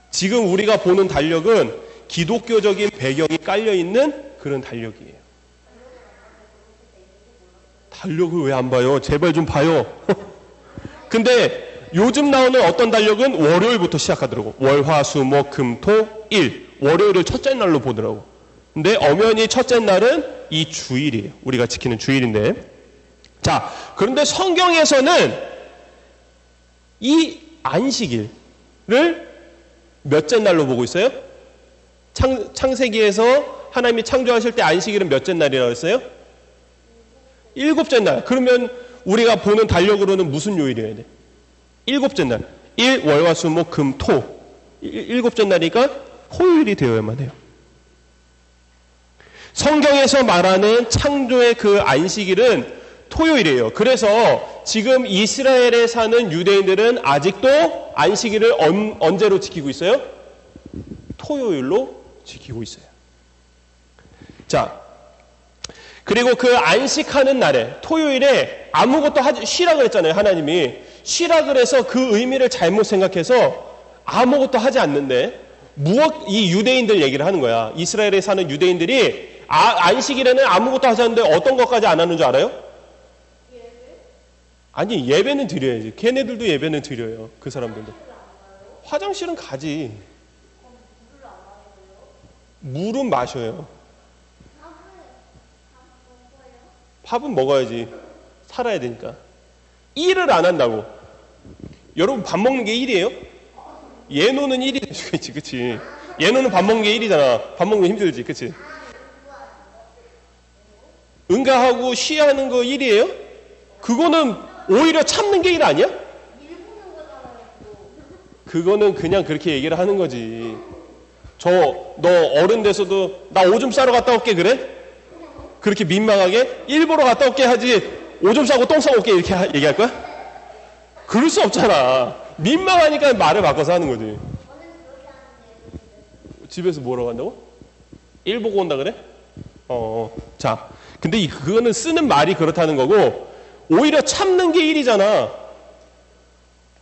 지금 우리가 보는 달력은 기독교적인 배경이 깔려있는 그런 달력이에요. 달력을 왜 안 봐요? 제발 좀 봐요. 근데 요즘 나오는 어떤 달력은 월요일부터 시작하더라고. 월, 화, 수, 목, 금, 토, 일. 월요일을 첫째 날로 보더라고. 근데 엄연히 첫째 날은 이 주일이에요. 우리가 지키는 주일인데. 자, 그런데 성경에서는 이 안식일을 몇째 날로 보고 있어요? 창세기에서 하나님이 창조하실 때 안식일은 몇째 날이라고 했어요? 일곱째 날. 그러면 우리가 보는 달력으로는 무슨 요일이어야 돼? 일곱째 날. 일, 월, 화, 수, 목, 금, 토. 일곱째 날이니까 토요일이 되어야만 해요. 성경에서 말하는 창조의 그 안식일은 토요일이에요. 그래서 지금 이스라엘에 사는 유대인들은 아직도 안식일을 언제로 지키고 있어요? 토요일로 지키고 있어요. 자, 그리고 그 안식하는 날에 토요일에 아무것도 쉬라 그랬잖아요. 하나님이 쉬라 그래서 그 의미를 잘못 생각해서 아무것도 하지 않는데 이 유대인들 얘기를 하는 거야. 이스라엘에 사는 유대인들이 안식일에는 아무것도 하지 않는데 어떤 것까지 안 하는 줄 알아요? 아니, 예배는 드려야지. 걔네들도 예배는 드려요. 그 사람들도. 화장실은 가지. 물은 마셔요. 밥은 먹어야지. 살아야 되니까. 일을 안 한다고. 여러분 밥 먹는 게 일이에요? 예노는 일이 될 수가 있지, 그치? 예노는 밥 먹는 게 일이잖아. 밥 먹는 게 힘들지, 그치? 응가하고 쉬하는 거 일이에요? 그거는 오히려 참는 게 일 아니야? 그거는 그냥 그렇게 얘기를 하는 거지. 너 어른 돼서도 나 오줌 싸러 갔다 올게 그래? 그렇게 민망하게? 일보러 갔다 올게 하지 오줌 싸고 똥 싸고 올게 이렇게 얘기할 거야? 그럴 수 없잖아. 민망하니까 말을 바꿔서 하는 거지. 집에서 뭐라고 한다고? 일 보고 온다 그래? 자, 근데 그거는 쓰는 말이 그렇다는 거고 오히려 참는 게 일이잖아.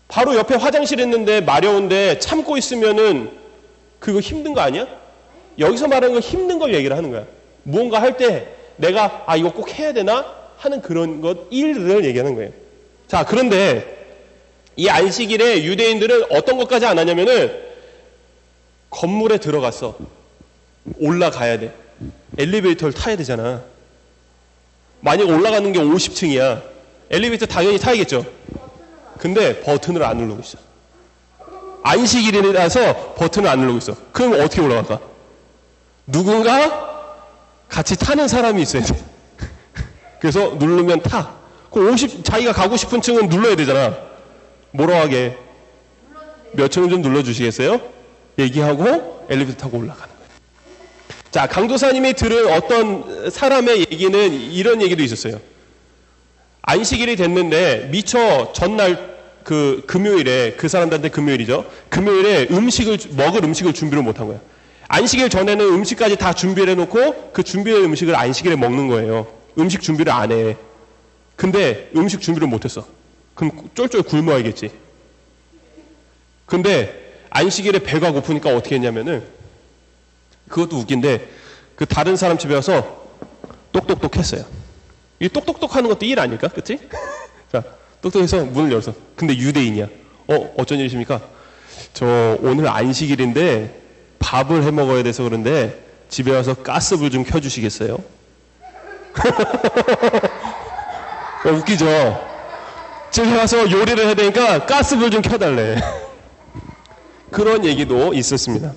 바로 옆에 화장실 있는데 마려운데 참고 있으면은 그거 힘든 거 아니야? 여기서 말하는 건 힘든 걸 얘기를 하는 거야. 무언가 할 때 내가 이거 꼭 해야 되나 하는 그런 것 일을 얘기하는 거예요. 자, 그런데 이 안식일에 유대인들은 어떤 것까지 안 하냐면은 건물에 들어갔어. 올라가야 돼. 엘리베이터를 타야 되잖아. 만약 올라가는 게 50층이야. 엘리베이터 당연히 타야겠죠. 근데 버튼을 안 누르고 있어. 안식일이라서 버튼을 안 누르고 있어. 그럼 어떻게 올라갈까? 누군가 같이 타는 사람이 있어야 돼. 그래서 누르면 타. 자기가 가고 싶은 층은 눌러야 되잖아. 뭐라고 하게? 몇 층은 좀 눌러주시겠어요? 얘기하고 엘리베이터 타고 올라가는 거예요. 자, 강도사님이 들은 어떤 사람의 얘기는 이런 얘기도 있었어요. 안식일이 됐는데 미처 전날 그 금요일에 그 사람들한테 금요일이죠. 금요일에 먹을 음식을 준비를 못한 거야. 안식일 전에는 음식까지 다 준비를 해놓고 그 준비된 음식을 안식일에 먹는 거예요. 음식 준비를 안 해. 근데 음식 준비를 못했어. 그럼 쫄쫄 굶어야겠지. 근데 안식일에 배가 고프니까 어떻게 했냐면은 그것도 웃긴데 그 다른 사람 집에 와서 똑똑똑 했어요. 이 똑똑똑 하는 것도 일 아닐까? 그치? 자, 똑똑해서 문을 열었어. 근데 유대인이야. 어쩐 일이십니까? 저 오늘 안식일인데 밥을 해 먹어야 돼서 그런데 집에 와서 가스불 좀 켜주시겠어요? 웃기죠? 집에 와서 요리를 해야 되니까 가스불 좀 켜달래. 그런 얘기도 있었습니다.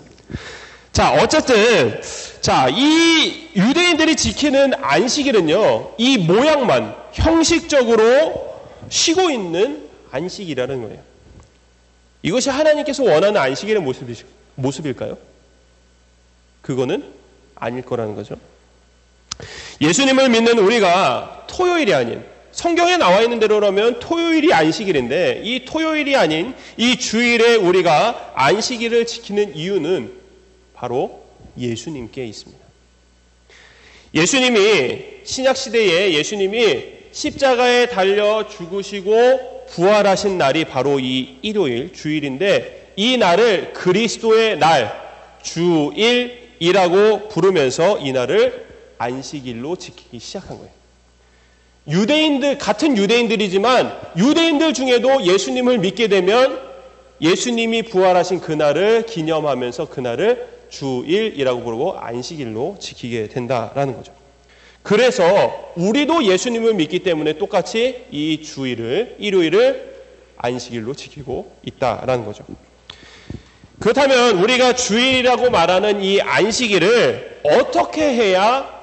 자, 어쨌든, 자, 이 유대인들이 지키는 안식일은요, 이 모양만 형식적으로 쉬고 있는 안식이라는 거예요. 이것이 하나님께서 원하는 안식일의 모습일까요? 그거는 아닐 거라는 거죠. 예수님을 믿는 우리가 토요일이 아닌, 성경에 나와 있는 대로라면 토요일이 안식일인데 이 토요일이 아닌 이 주일에 우리가 안식일을 지키는 이유는 바로 예수님께 있습니다. 예수님이 신약시대에 예수님이 십자가에 달려 죽으시고 부활하신 날이 바로 이 일요일, 주일인데 이 날을 그리스도의 날, 주일이라고 부르면서 이 날을 안식일로 지키기 시작한 거예요. 같은 유대인들이지만 유대인들 중에도 예수님을 믿게 되면 예수님이 부활하신 그날을 기념하면서 그날을 주일이라고 부르고 안식일로 지키게 된다라는 거죠. 그래서 우리도 예수님을 믿기 때문에 똑같이 이 주일을, 일요일을 안식일로 지키고 있다라는 거죠. 그렇다면 우리가 주일이라고 말하는 이 안식일을 어떻게 해야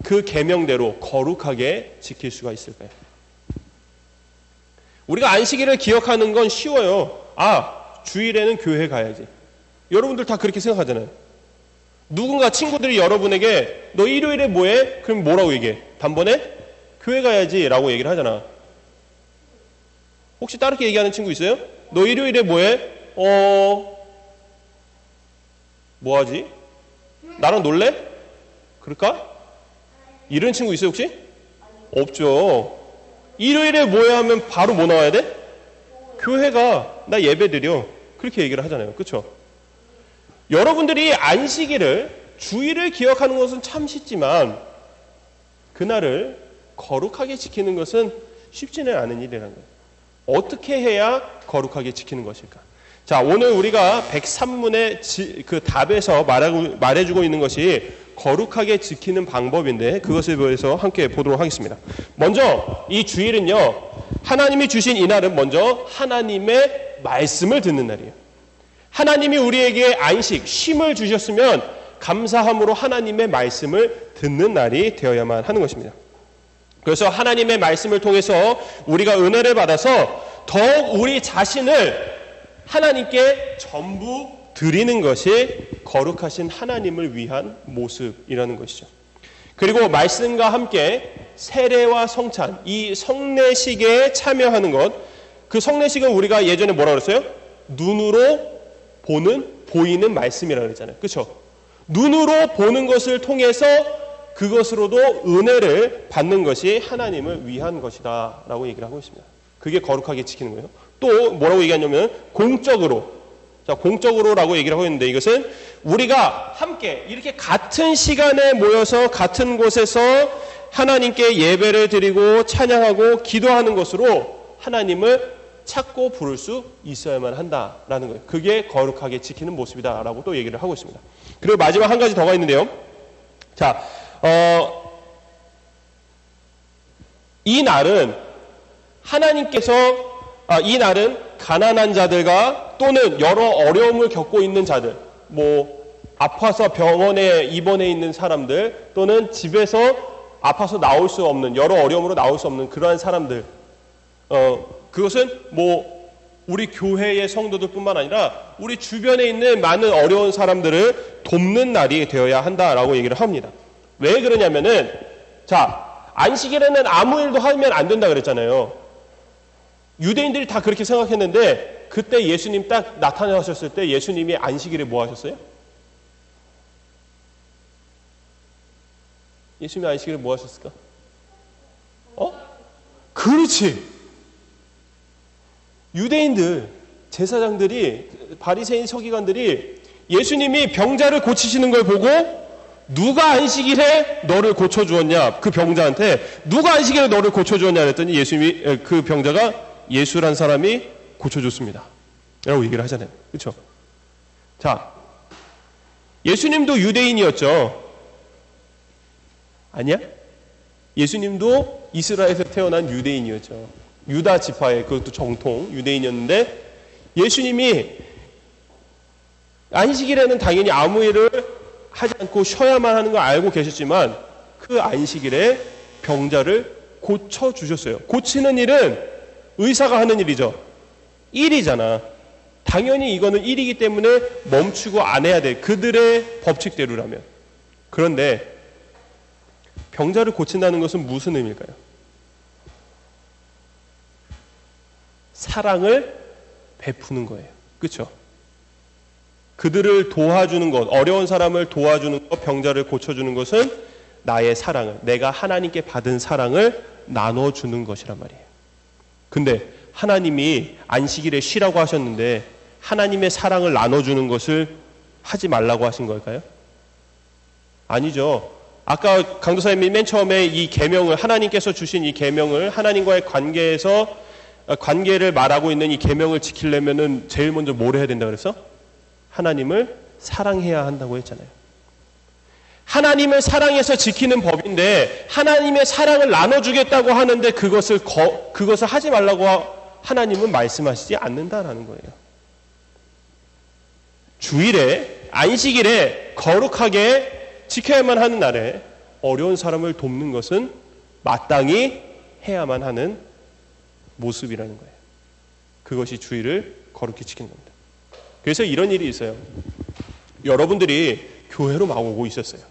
그 계명대로 거룩하게 지킬 수가 있을까요? 우리가 안식일을 기억하는 건 쉬워요. 주일에는 교회 가야지. 여러분들 다 그렇게 생각하잖아요. 누군가 친구들이 여러분에게 너 일요일에 뭐해? 그럼 뭐라고 얘기해? 단번에 교회 가야지 라고 얘기를 하잖아. 혹시 다르게 얘기하는 친구 있어요? 너 일요일에 뭐해? 뭐하지? 나랑 놀래? 그럴까? 이런 친구 있어요 혹시? 없죠. 일요일에 뭐해 하면 바로 뭐 나와야 돼? 교회가 나 예배 드려. 그렇게 얘기를 하잖아요. 그렇죠? 여러분들이 안식일을 주일을 기억하는 것은 참 쉽지만 그날을 거룩하게 지키는 것은 쉽지는 않은 일이라는 거예요. 어떻게 해야 거룩하게 지키는 것일까? 자, 오늘 우리가 103문의 그 답에서 말해주고 있는 것이 거룩하게 지키는 방법인데 그것에 대해서 함께 보도록 하겠습니다. 먼저 이 주일은요, 하나님이 주신 이 날은 먼저 하나님의 말씀을 듣는 날이에요. 하나님이 우리에게 안식, 쉼을 주셨으면 감사함으로 하나님의 말씀을 듣는 날이 되어야만 하는 것입니다. 그래서 하나님의 말씀을 통해서 우리가 은혜를 받아서 더욱 우리 자신을 하나님께 전부 드리는 것이 거룩하신 하나님을 위한 모습이라는 것이죠. 그리고 말씀과 함께 세례와 성찬, 이 성례식에 참여하는 것, 그 성례식은 우리가 예전에 뭐라고 그랬어요? 눈으로 보이는 말씀이라고 그랬잖아요. 그렇죠? 눈으로 보는 것을 통해서 그것으로도 은혜를 받는 것이 하나님을 위한 것이다 라고 얘기를 하고 있습니다. 그게 거룩하게 지키는 거예요. 또 뭐라고 얘기하냐면 공적으로, 자, 공적으로라고 얘기를 하고 있는데 이것은 우리가 함께 이렇게 같은 시간에 모여서 같은 곳에서 하나님께 예배를 드리고 찬양하고 기도하는 것으로 하나님을 찾고 부를 수 있어야만 한다라는 거예요. 그게 거룩하게 지키는 모습이다라고 또 얘기를 하고 있습니다. 그리고 마지막 한 가지 더가 있는데요. 자, 이 날은 이 날은 가난한 자들과 또는 여러 어려움을 겪고 있는 자들, 아파서 병원에 입원해 있는 사람들, 또는 집에서 아파서 나올 수 없는, 여러 어려움으로 나올 수 없는 그러한 사람들, 그것은 우리 교회의 성도들 뿐만 아니라 우리 주변에 있는 많은 어려운 사람들을 돕는 날이 되어야 한다라고 얘기를 합니다. 왜 그러냐면은, 자, 안식일에는 아무 일도 하면 안 된다 그랬잖아요. 유대인들이 다 그렇게 생각했는데 그때 예수님 딱 나타나셨을 때 예수님이 안식일에 뭐 하셨어요? 예수님이 안식일에 뭐 하셨을까? 그렇지. 유대인들, 제사장들이, 바리새인 서기관들이 예수님이 병자를 고치시는 걸 보고 누가 안식일에 너를 고쳐주었냐? 그 병자한테 누가 안식일에 너를 고쳐주었냐? 그랬더니 예수님이, 그 병자가 예수란 사람이 고쳐줬습니다. 라고 얘기를 하잖아요. 그렇죠? 자, 예수님도 유대인이었죠. 아니야? 예수님도 이스라엘에서 태어난 유대인이었죠. 유다 지파의 그것도 정통 유대인이었는데 예수님이 안식일에는 당연히 아무 일을 하지 않고 쉬어야만 하는 걸 알고 계셨지만 그 안식일에 병자를 고쳐주셨어요. 고치는 일은 의사가 하는 일이죠. 일이잖아. 당연히 이거는 일이기 때문에 멈추고 안 해야 돼. 그들의 법칙대로라면. 그런데 병자를 고친다는 것은 무슨 의미일까요? 사랑을 베푸는 거예요. 그렇죠? 그들을 도와주는 것, 어려운 사람을 도와주는 것, 병자를 고쳐주는 것은 나의 사랑을, 내가 하나님께 받은 사랑을 나눠주는 것이란 말이에요. 근데 하나님이 안식일에 쉬라고 하셨는데 하나님의 사랑을 나눠주는 것을 하지 말라고 하신 걸까요? 아니죠. 아까 강도사님이 맨 처음에 이 계명을, 하나님께서 주신 이 계명을, 하나님과의 관계를 말하고 있는 이 계명을 지키려면은 제일 먼저 뭘 해야 된다 그랬어? 하나님을 사랑해야 한다고 했잖아요. 하나님을 사랑해서 지키는 법인데 하나님의 사랑을 나눠주겠다고 하는데 그것을 하지 말라고 하나님은 말씀하시지 않는다라는 거예요. 주일에, 안식일에 거룩하게 지켜야만 하는 날에 어려운 사람을 돕는 것은 마땅히 해야만 하는 모습이라는 거예요. 그것이 주일을 거룩히 지키는 겁니다. 그래서 이런 일이 있어요. 여러분들이 교회로 막 오고 있었어요.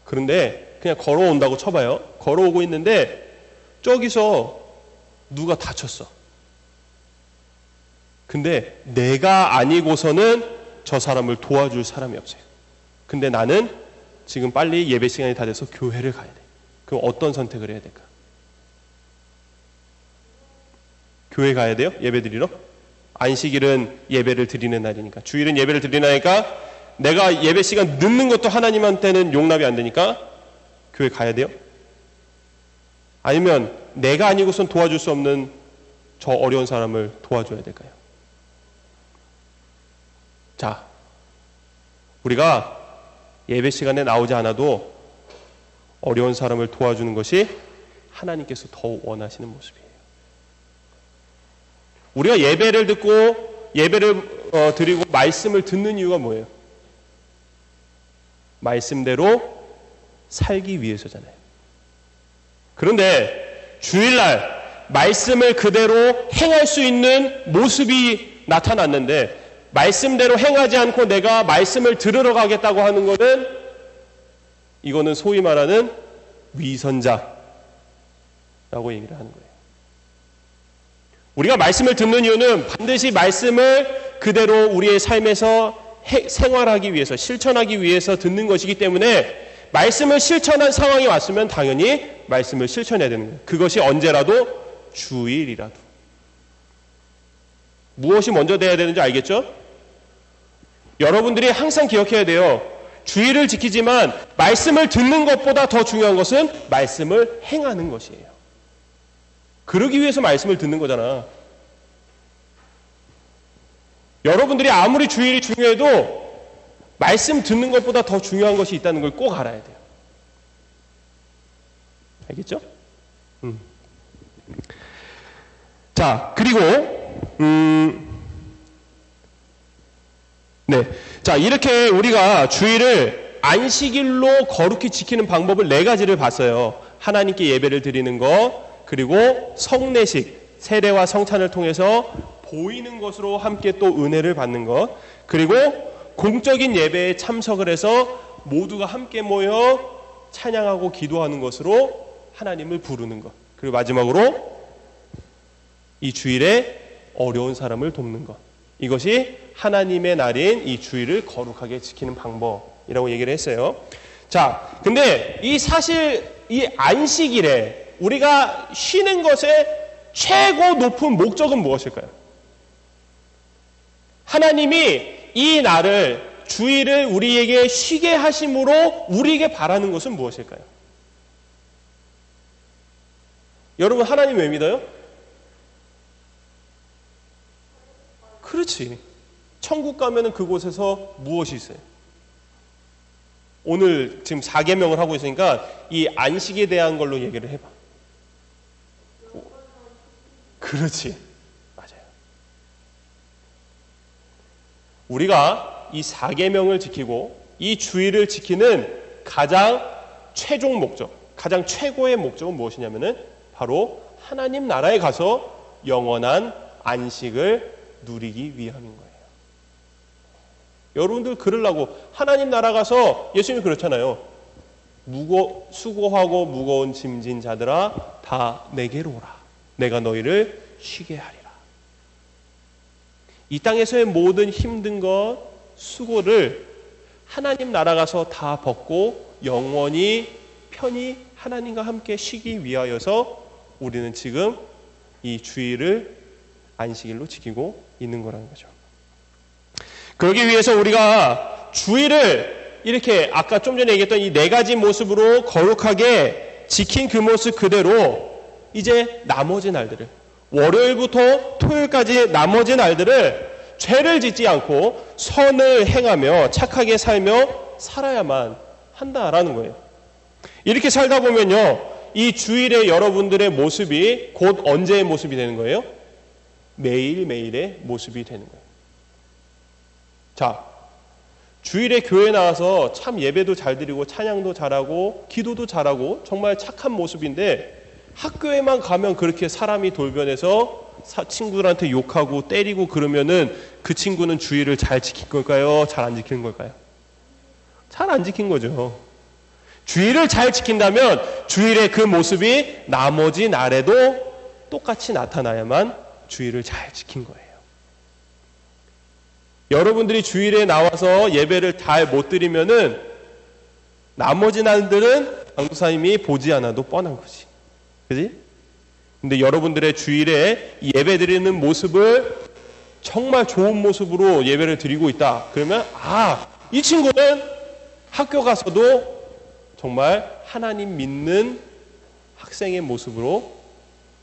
그런데 그냥 걸어온다고 쳐봐요. 걸어오고 있는데 저기서 누가 다쳤어. 근데 내가 아니고서는 저 사람을 도와줄 사람이 없어요. 근데 나는 지금 빨리 예배 시간이 다 돼서 교회를 가야 돼. 그럼 어떤 선택을 해야 될까? 교회 가야 돼요? 예배 드리러? 안식일은 예배를 드리는 날이니까. 주일은 예배를 드리는 날이니까 내가 예배 시간 늦는 것도 하나님한테는 용납이 안 되니까 교회 가야 돼요? 아니면 내가 아니고선 도와줄 수 없는 저 어려운 사람을 도와줘야 될까요? 자, 우리가 예배 시간에 나오지 않아도 어려운 사람을 도와주는 것이 하나님께서 더 원하시는 모습이에요. 우리가 예배를 듣고 예배를 드리고 말씀을 듣는 이유가 뭐예요? 말씀대로 살기 위해서잖아요. 그런데 주일날 말씀을 그대로 행할 수 있는 모습이 나타났는데 말씀대로 행하지 않고 내가 말씀을 들으러 가겠다고 하는 것은 이거는 소위 말하는 위선자라고 얘기를 하는 거예요. 우리가 말씀을 듣는 이유는 반드시 말씀을 그대로 우리의 삶에서 생활하기 위해서, 실천하기 위해서 듣는 것이기 때문에 말씀을 실천한 상황이 왔으면 당연히 말씀을 실천해야 되는 거예요. 그것이 언제라도 주일이라도. 무엇이 먼저 돼야 되는지 알겠죠? 여러분들이 항상 기억해야 돼요. 주일을 지키지만 말씀을 듣는 것보다 더 중요한 것은 말씀을 행하는 것이에요. 그러기 위해서 말씀을 듣는 거잖아. 여러분들이 아무리 주일이 중요해도 말씀 듣는 것보다 더 중요한 것이 있다는 걸 꼭 알아야 돼요. 알겠죠? 자, 그리고 네, 자, 이렇게 우리가 주일을 안식일로 거룩히 지키는 방법을 4가지를 봤어요. 하나님께 예배를 드리는 것, 그리고 성례식, 세례와 성찬을 통해서 보이는 것으로 함께 또 은혜를 받는 것, 그리고 공적인 예배에 참석을 해서 모두가 함께 모여 찬양하고 기도하는 것으로 하나님을 부르는 것, 그리고 마지막으로 이 주일에 어려운 사람을 돕는 것. 이것이 하나님의 날인 이 주일을 거룩하게 지키는 방법이라고 얘기를 했어요. 자, 근데 이 사실 이 안식일에 우리가 쉬는 것의 최고 높은 목적은 무엇일까요? 하나님이 이 날을, 주일을 우리에게 쉬게 하심으로 우리에게 바라는 것은 무엇일까요? 여러분, 하나님 왜 믿어요? 그렇지. 천국 가면은 그곳에서 무엇이 있어요? 오늘 지금 4계명을 하고 있으니까 이 안식에 대한 걸로 얘기를 해봐. 그렇지. 맞아요. 우리가 이 4계명을 지키고 이 주일을 지키는 가장 최종 목적, 가장 최고의 목적은 무엇이냐면은 바로 하나님 나라에 가서 영원한 안식을 누리기 위함인 거예요. 여러분들 그러려고 하나님 나라 가서 예수님이 그렇잖아요. 수고하고 무거운 짐진 자들아 다 내게로 오라. 내가 너희를 쉬게 하리라. 이 땅에서의 모든 힘든 것, 수고를 하나님 나라 가서 다 벗고 영원히 편히 하나님과 함께 쉬기 위하여서 우리는 지금 이 주일을 안식일로 지키고 있는 거라는 거죠. 그러기 위해서 우리가 주일을 이렇게 아까 좀 전에 얘기했던 이 4가지 모습으로 거룩하게 지킨 그 모습 그대로 이제 나머지 날들을, 월요일부터 토요일까지 나머지 날들을 죄를 짓지 않고 선을 행하며 착하게 살며 살아야만 한다라는 거예요. 이렇게 살다 보면요, 이 주일의 여러분들의 모습이 곧 언제의 모습이 되는 거예요? 매일매일의 모습이 되는 거예요. 자, 주일에 교회 나와서 참 예배도 잘 드리고 찬양도 잘하고 기도도 잘하고 정말 착한 모습인데 학교에만 가면 그렇게 사람이 돌변해서 친구들한테 욕하고 때리고 그러면은 그 친구는 주일을 잘 지킨 걸까요? 잘 안 지키는 걸까요? 잘 안 지킨 거죠. 주일을 잘 지킨다면 주일의 그 모습이 나머지 날에도 똑같이 나타나야만 주일을 잘 지킨 거예요. 여러분들이 주일에 나와서 예배를 잘 못 드리면은 나머지 날들은 강도사님이 보지 않아도 뻔한 거지. 그지? 근데 여러분들의 주일에 예배 드리는 모습을 정말 좋은 모습으로 예배를 드리고 있다. 그러면 이 친구는 학교 가서도 정말 하나님 믿는 학생의 모습으로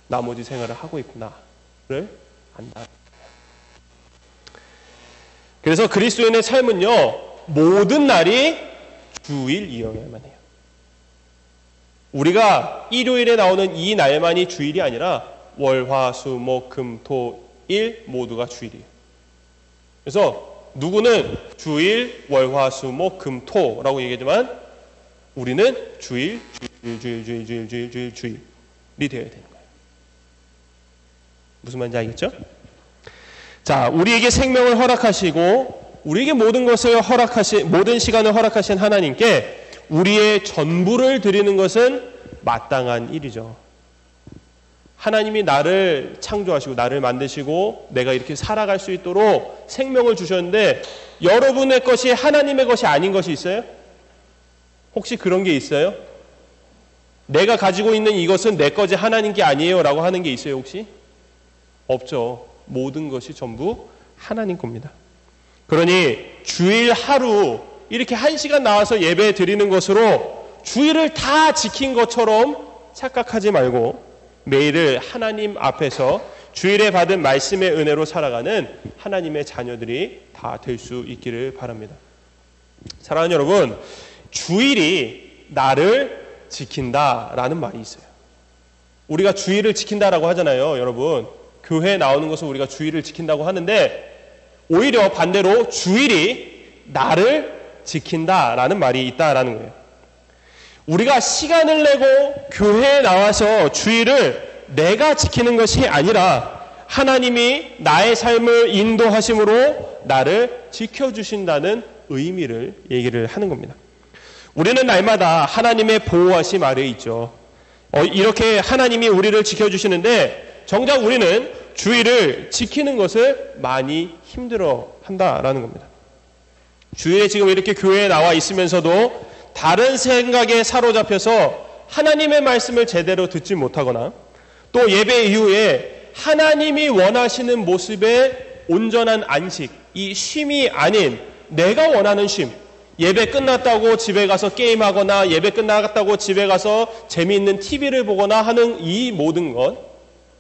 나머지 생활을 하고 있구나를 안다. 그래서 그리스도인의 삶은요, 모든 날이 주일이어야만 해요. 우리가 일요일에 나오는 이 날만이 주일이 아니라 월, 화, 수, 목, 금, 토, 일 모두가 주일이에요. 그래서 누구는 주일, 월, 화, 수, 목, 금, 토라고 얘기하지만 우리는 주일이 되어야 되는 거예요. 무슨 말인지 알겠죠? 자, 우리에게 생명을 허락하시고 우리에게 모든 것을 모든 시간을 허락하신 하나님께 우리의 전부를 드리는 것은 마땅한 일이죠. 하나님이 나를 창조하시고 나를 만드시고 내가 이렇게 살아갈 수 있도록 생명을 주셨는데 여러분의 것이 하나님의 것이 아닌 것이 있어요? 혹시 그런 게 있어요? 내가 가지고 있는 이것은 내 거지 하나님 게 아니에요 라고 하는 게 있어요 혹시? 없죠. 모든 것이 전부 하나님 겁니다. 그러니 주일 하루 이렇게 1시간 나와서 예배 드리는 것으로 주일을 다 지킨 것처럼 착각하지 말고 매일을 하나님 앞에서 주일에 받은 말씀의 은혜로 살아가는 하나님의 자녀들이 다 될 수 있기를 바랍니다. 사랑하는 여러분, 주일이 나를 지킨다라는 말이 있어요. 우리가 주일을 지킨다라고 하잖아요. 여러분, 교회에 나오는 것을 우리가 주일을 지킨다고 하는데 오히려 반대로 주일이 나를 지킨다라는 말이 있다라는 거예요. 우리가 시간을 내고 교회에 나와서 주일을 내가 지키는 것이 아니라 하나님이 나의 삶을 인도하심으로 나를 지켜주신다는 의미를 얘기를 하는 겁니다. 우리는 날마다 하나님의 보호하심 아래에 있죠. 이렇게 하나님이 우리를 지켜주시는데 정작 우리는 주일을 지키는 것을 많이 힘들어 한다라는 겁니다. 주일에 지금 이렇게 교회에 나와 있으면서도 다른 생각에 사로잡혀서 하나님의 말씀을 제대로 듣지 못하거나 또 예배 이후에 하나님이 원하시는 모습의 온전한 안식, 이 쉼이 아닌 내가 원하는 쉼, 예배 끝났다고 집에 가서 게임하거나 예배 끝났다고 집에 가서 재미있는 TV를 보거나 하는 이 모든 것,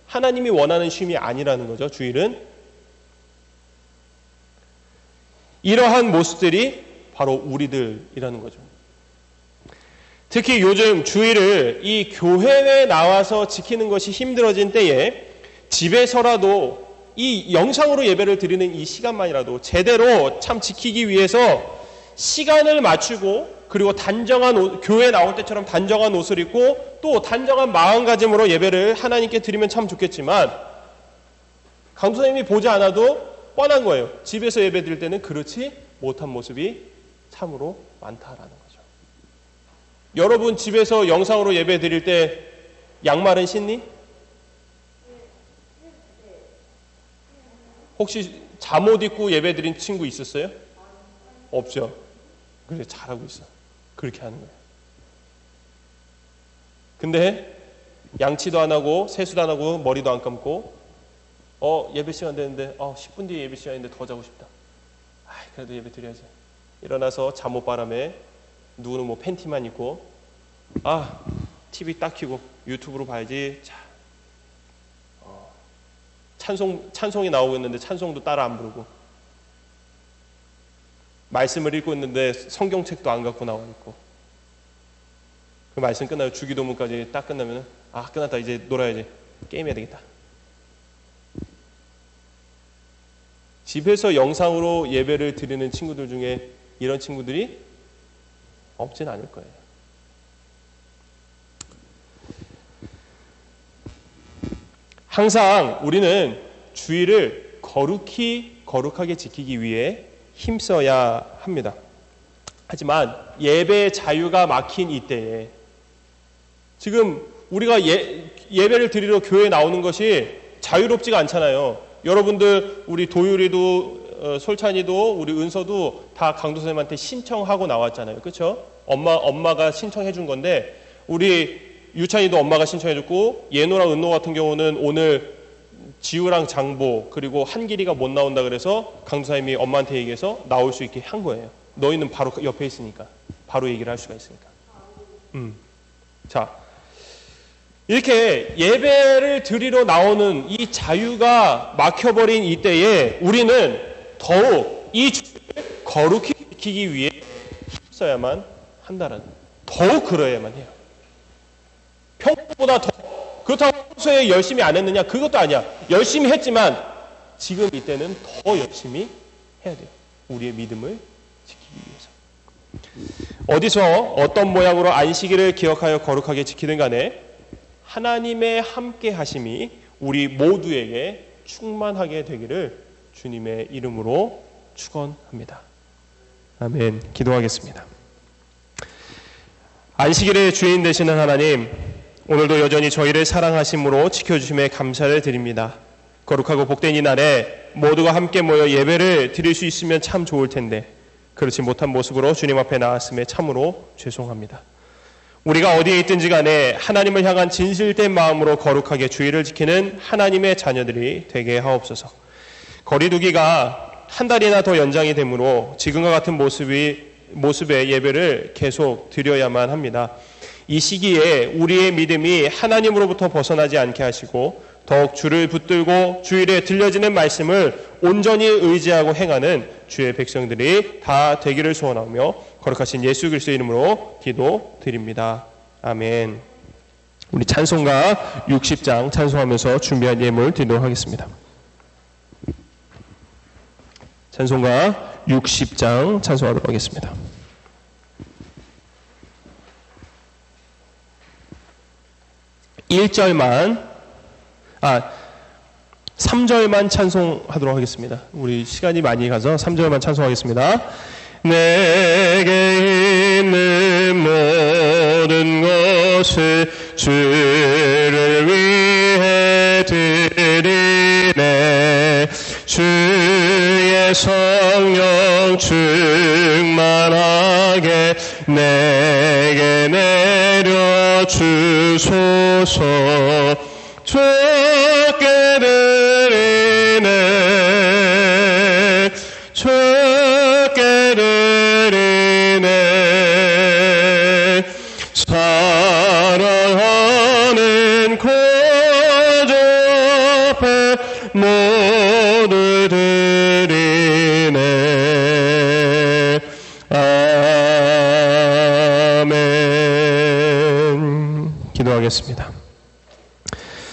하나님이 원하는 쉼이 아니라는 거죠. 주일은 이러한 모습들이 바로 우리들이라는 거죠. 특히 요즘 주일을 이 교회에 나와서 지키는 것이 힘들어진 때에 집에서라도 이 영상으로 예배를 드리는 이 시간만이라도 제대로 참 지키기 위해서 시간을 맞추고 그리고 단정한 교회에 나올 때처럼 단정한 옷을 입고 또 단정한 마음가짐으로 예배를 하나님께 드리면 참 좋겠지만 강도사님이 보지 않아도 뻔한 거예요. 집에서 예배 드릴 때는 그렇지 못한 모습이 참으로 많다라는 거죠. 여러분 집에서 영상으로 예배 드릴 때 양말은 신니? 혹시 잠옷 입고 예배 드린 친구 있었어요? 없죠. 그래 잘하고 있어. 그렇게 하는 거예요. 근데 양치도 안 하고 세수도 안 하고 머리도 안 감고 예배 시간 되는데 10분 뒤에 예배 시간인데 더 자고 싶다. 그래도 예배 드려야지. 일어나서 잠옷 바람에 누구는 뭐 팬티만 입고 TV 딱 켜고 유튜브로 봐야지. 자, 찬송이 나오고 있는데 찬송도 따라 안 부르고 말씀을 읽고 있는데 성경책도 안 갖고 나와 있고 그 말씀 끝나고 주기도문까지 딱 끝나면 끝났다 이제 놀아야지 게임해야 되겠다. 집에서 영상으로 예배를 드리는 친구들 중에 이런 친구들이 없진 않을 거예요. 항상 우리는 주일을 거룩하게 지키기 위해 힘써야 합니다. 하지만 예배의 자유가 막힌 이때에 지금 우리가 예배를 드리러 교회에 나오는 것이 자유롭지가 않잖아요. 여러분들 우리 도율이도 솔찬이도 우리 은서도 다 강도선생님한테 신청하고 나왔잖아요. 그렇죠? 엄마가 신청해 준 건데 우리 유찬이도 엄마가 신청해 줬고 예노랑 은노 같은 경우는 오늘 지우랑 장보 그리고 한길이가 못 나온다 그래서 강도사님이 엄마한테 얘기해서 나올 수 있게 한 거예요. 너희는 바로 옆에 있으니까 바로 얘기를 할 수가 있으니까. 자, 이렇게 예배를 드리러 나오는 이 자유가 막혀버린 이때에 우리는 더욱 이 주를 거룩히 지키기 위해 힘써야만 한다는, 더욱 그러야만 해요. 평소보다 더. 그렇다고 평소에 열심히 안 했느냐? 그것도 아니야. 열심히 했지만 지금 이때는 더 열심히 해야 돼요. 우리의 믿음을 지키기 위해서. 어디서 어떤 모양으로 안식일을 기억하여 거룩하게 지키든 간에 하나님의 함께 하심이 우리 모두에게 충만하게 되기를 주님의 이름으로 축원합니다. 아멘. 기도하겠습니다. 안식일의 주인 되시는 하나님, 오늘도 여전히 저희를 사랑하심으로 지켜주심에 감사를 드립니다. 거룩하고 복된 이 날에 모두가 함께 모여 예배를 드릴 수 있으면 참 좋을 텐데 그렇지 못한 모습으로 주님 앞에 나왔음에 참으로 죄송합니다. 우리가 어디에 있든지 간에 하나님을 향한 진실된 마음으로 거룩하게 주의를 지키는 하나님의 자녀들이 되게 하옵소서. 거리두기가 한 달이나 더 연장이 되므로 지금과 같은 모습의 예배를 계속 드려야만 합니다. 이 시기에 우리의 믿음이 하나님으로부터 벗어나지 않게 하시고 더욱 주를 붙들고 주일에 들려지는 말씀을 온전히 의지하고 행하는 주의 백성들이 다 되기를 소원하며 거룩하신 예수 그리스도의 이름으로 기도드립니다. 아멘. 우리 찬송가 60장 찬송하면서 준비한 예물 드리도록 하겠습니다. 찬송가 60장 찬송하도록 하겠습니다. 3절만 찬송하도록 하겠습니다. 우리 시간이 많이 가서 3절만 찬송하겠습니다. 내게 있는 모든 것을 주를 위해 드리리 성령 충만하게 내게 내려 주소서. 주께 드리네 주께 드리네 사랑하는 구주 앞에 모두 드리네. 아멘. 기도하겠습니다.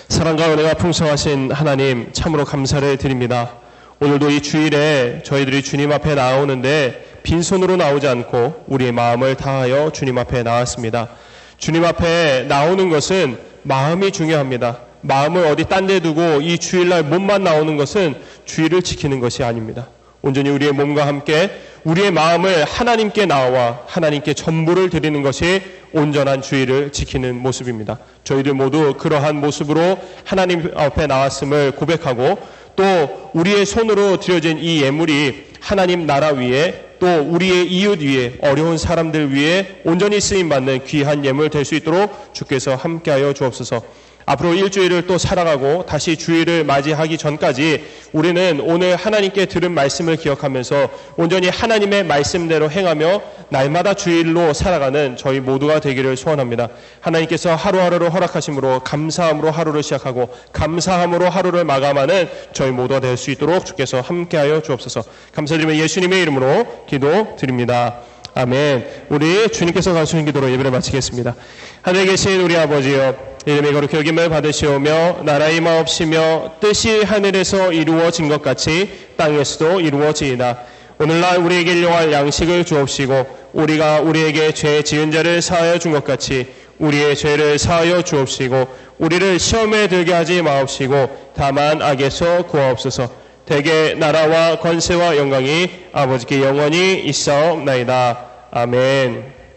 사랑과 은혜가 풍성하신 하나님, 참으로 감사를 드립니다. 오늘도 이 주일에 저희들이 주님 앞에 나오는데 빈손으로 나오지 않고 우리의 마음을 다하여 주님 앞에 나왔습니다. 주님 앞에 나오는 것은 마음이 중요합니다. 마음을 어디 딴 데 두고 이 주일날 몸만 나오는 것은 주일을 지키는 것이 아닙니다. 온전히 우리의 몸과 함께 우리의 마음을 하나님께 나와 하나님께 전부를 드리는 것이 온전한 주일을 지키는 모습입니다. 저희들 모두 그러한 모습으로 하나님 앞에 나왔음을 고백하고 또 우리의 손으로 드려진 이 예물이 하나님 나라 위에 또 우리의 이웃 위에 어려운 사람들 위에 온전히 쓰임받는 귀한 예물 될 수 있도록 주께서 함께하여 주옵소서. 앞으로 일주일을 또 살아가고 다시 주일을 맞이하기 전까지 우리는 오늘 하나님께 들은 말씀을 기억하면서 온전히 하나님의 말씀대로 행하며 날마다 주일로 살아가는 저희 모두가 되기를 소원합니다. 하나님께서 하루하루를 허락하심으로 감사함으로 하루를 시작하고 감사함으로 하루를 마감하는 저희 모두가 될 수 있도록 주께서 함께하여 주옵소서. 감사드리며 예수님의 이름으로 기도드립니다. 아멘. 우리 주님께서 가르치신 기도로 예배를 마치겠습니다. 하늘에 계신 우리 아버지여, 이름이 거룩히 여김을 받으시오며 나라의 마옵시며 뜻이 하늘에서 이루어진 것 같이 땅에서도 이루어지이다. 오늘날 우리에게 일용할 양식을 주옵시고 우리가 우리에게 죄 지은 자를 사하여 준 것 같이 우리의 죄를 사하여 주옵시고 우리를 시험에 들게 하지 마옵시고 다만 악에서 구하옵소서. 대개 나라와 권세와 영광이 아버지께 영원히 있사옵나이다. 아멘.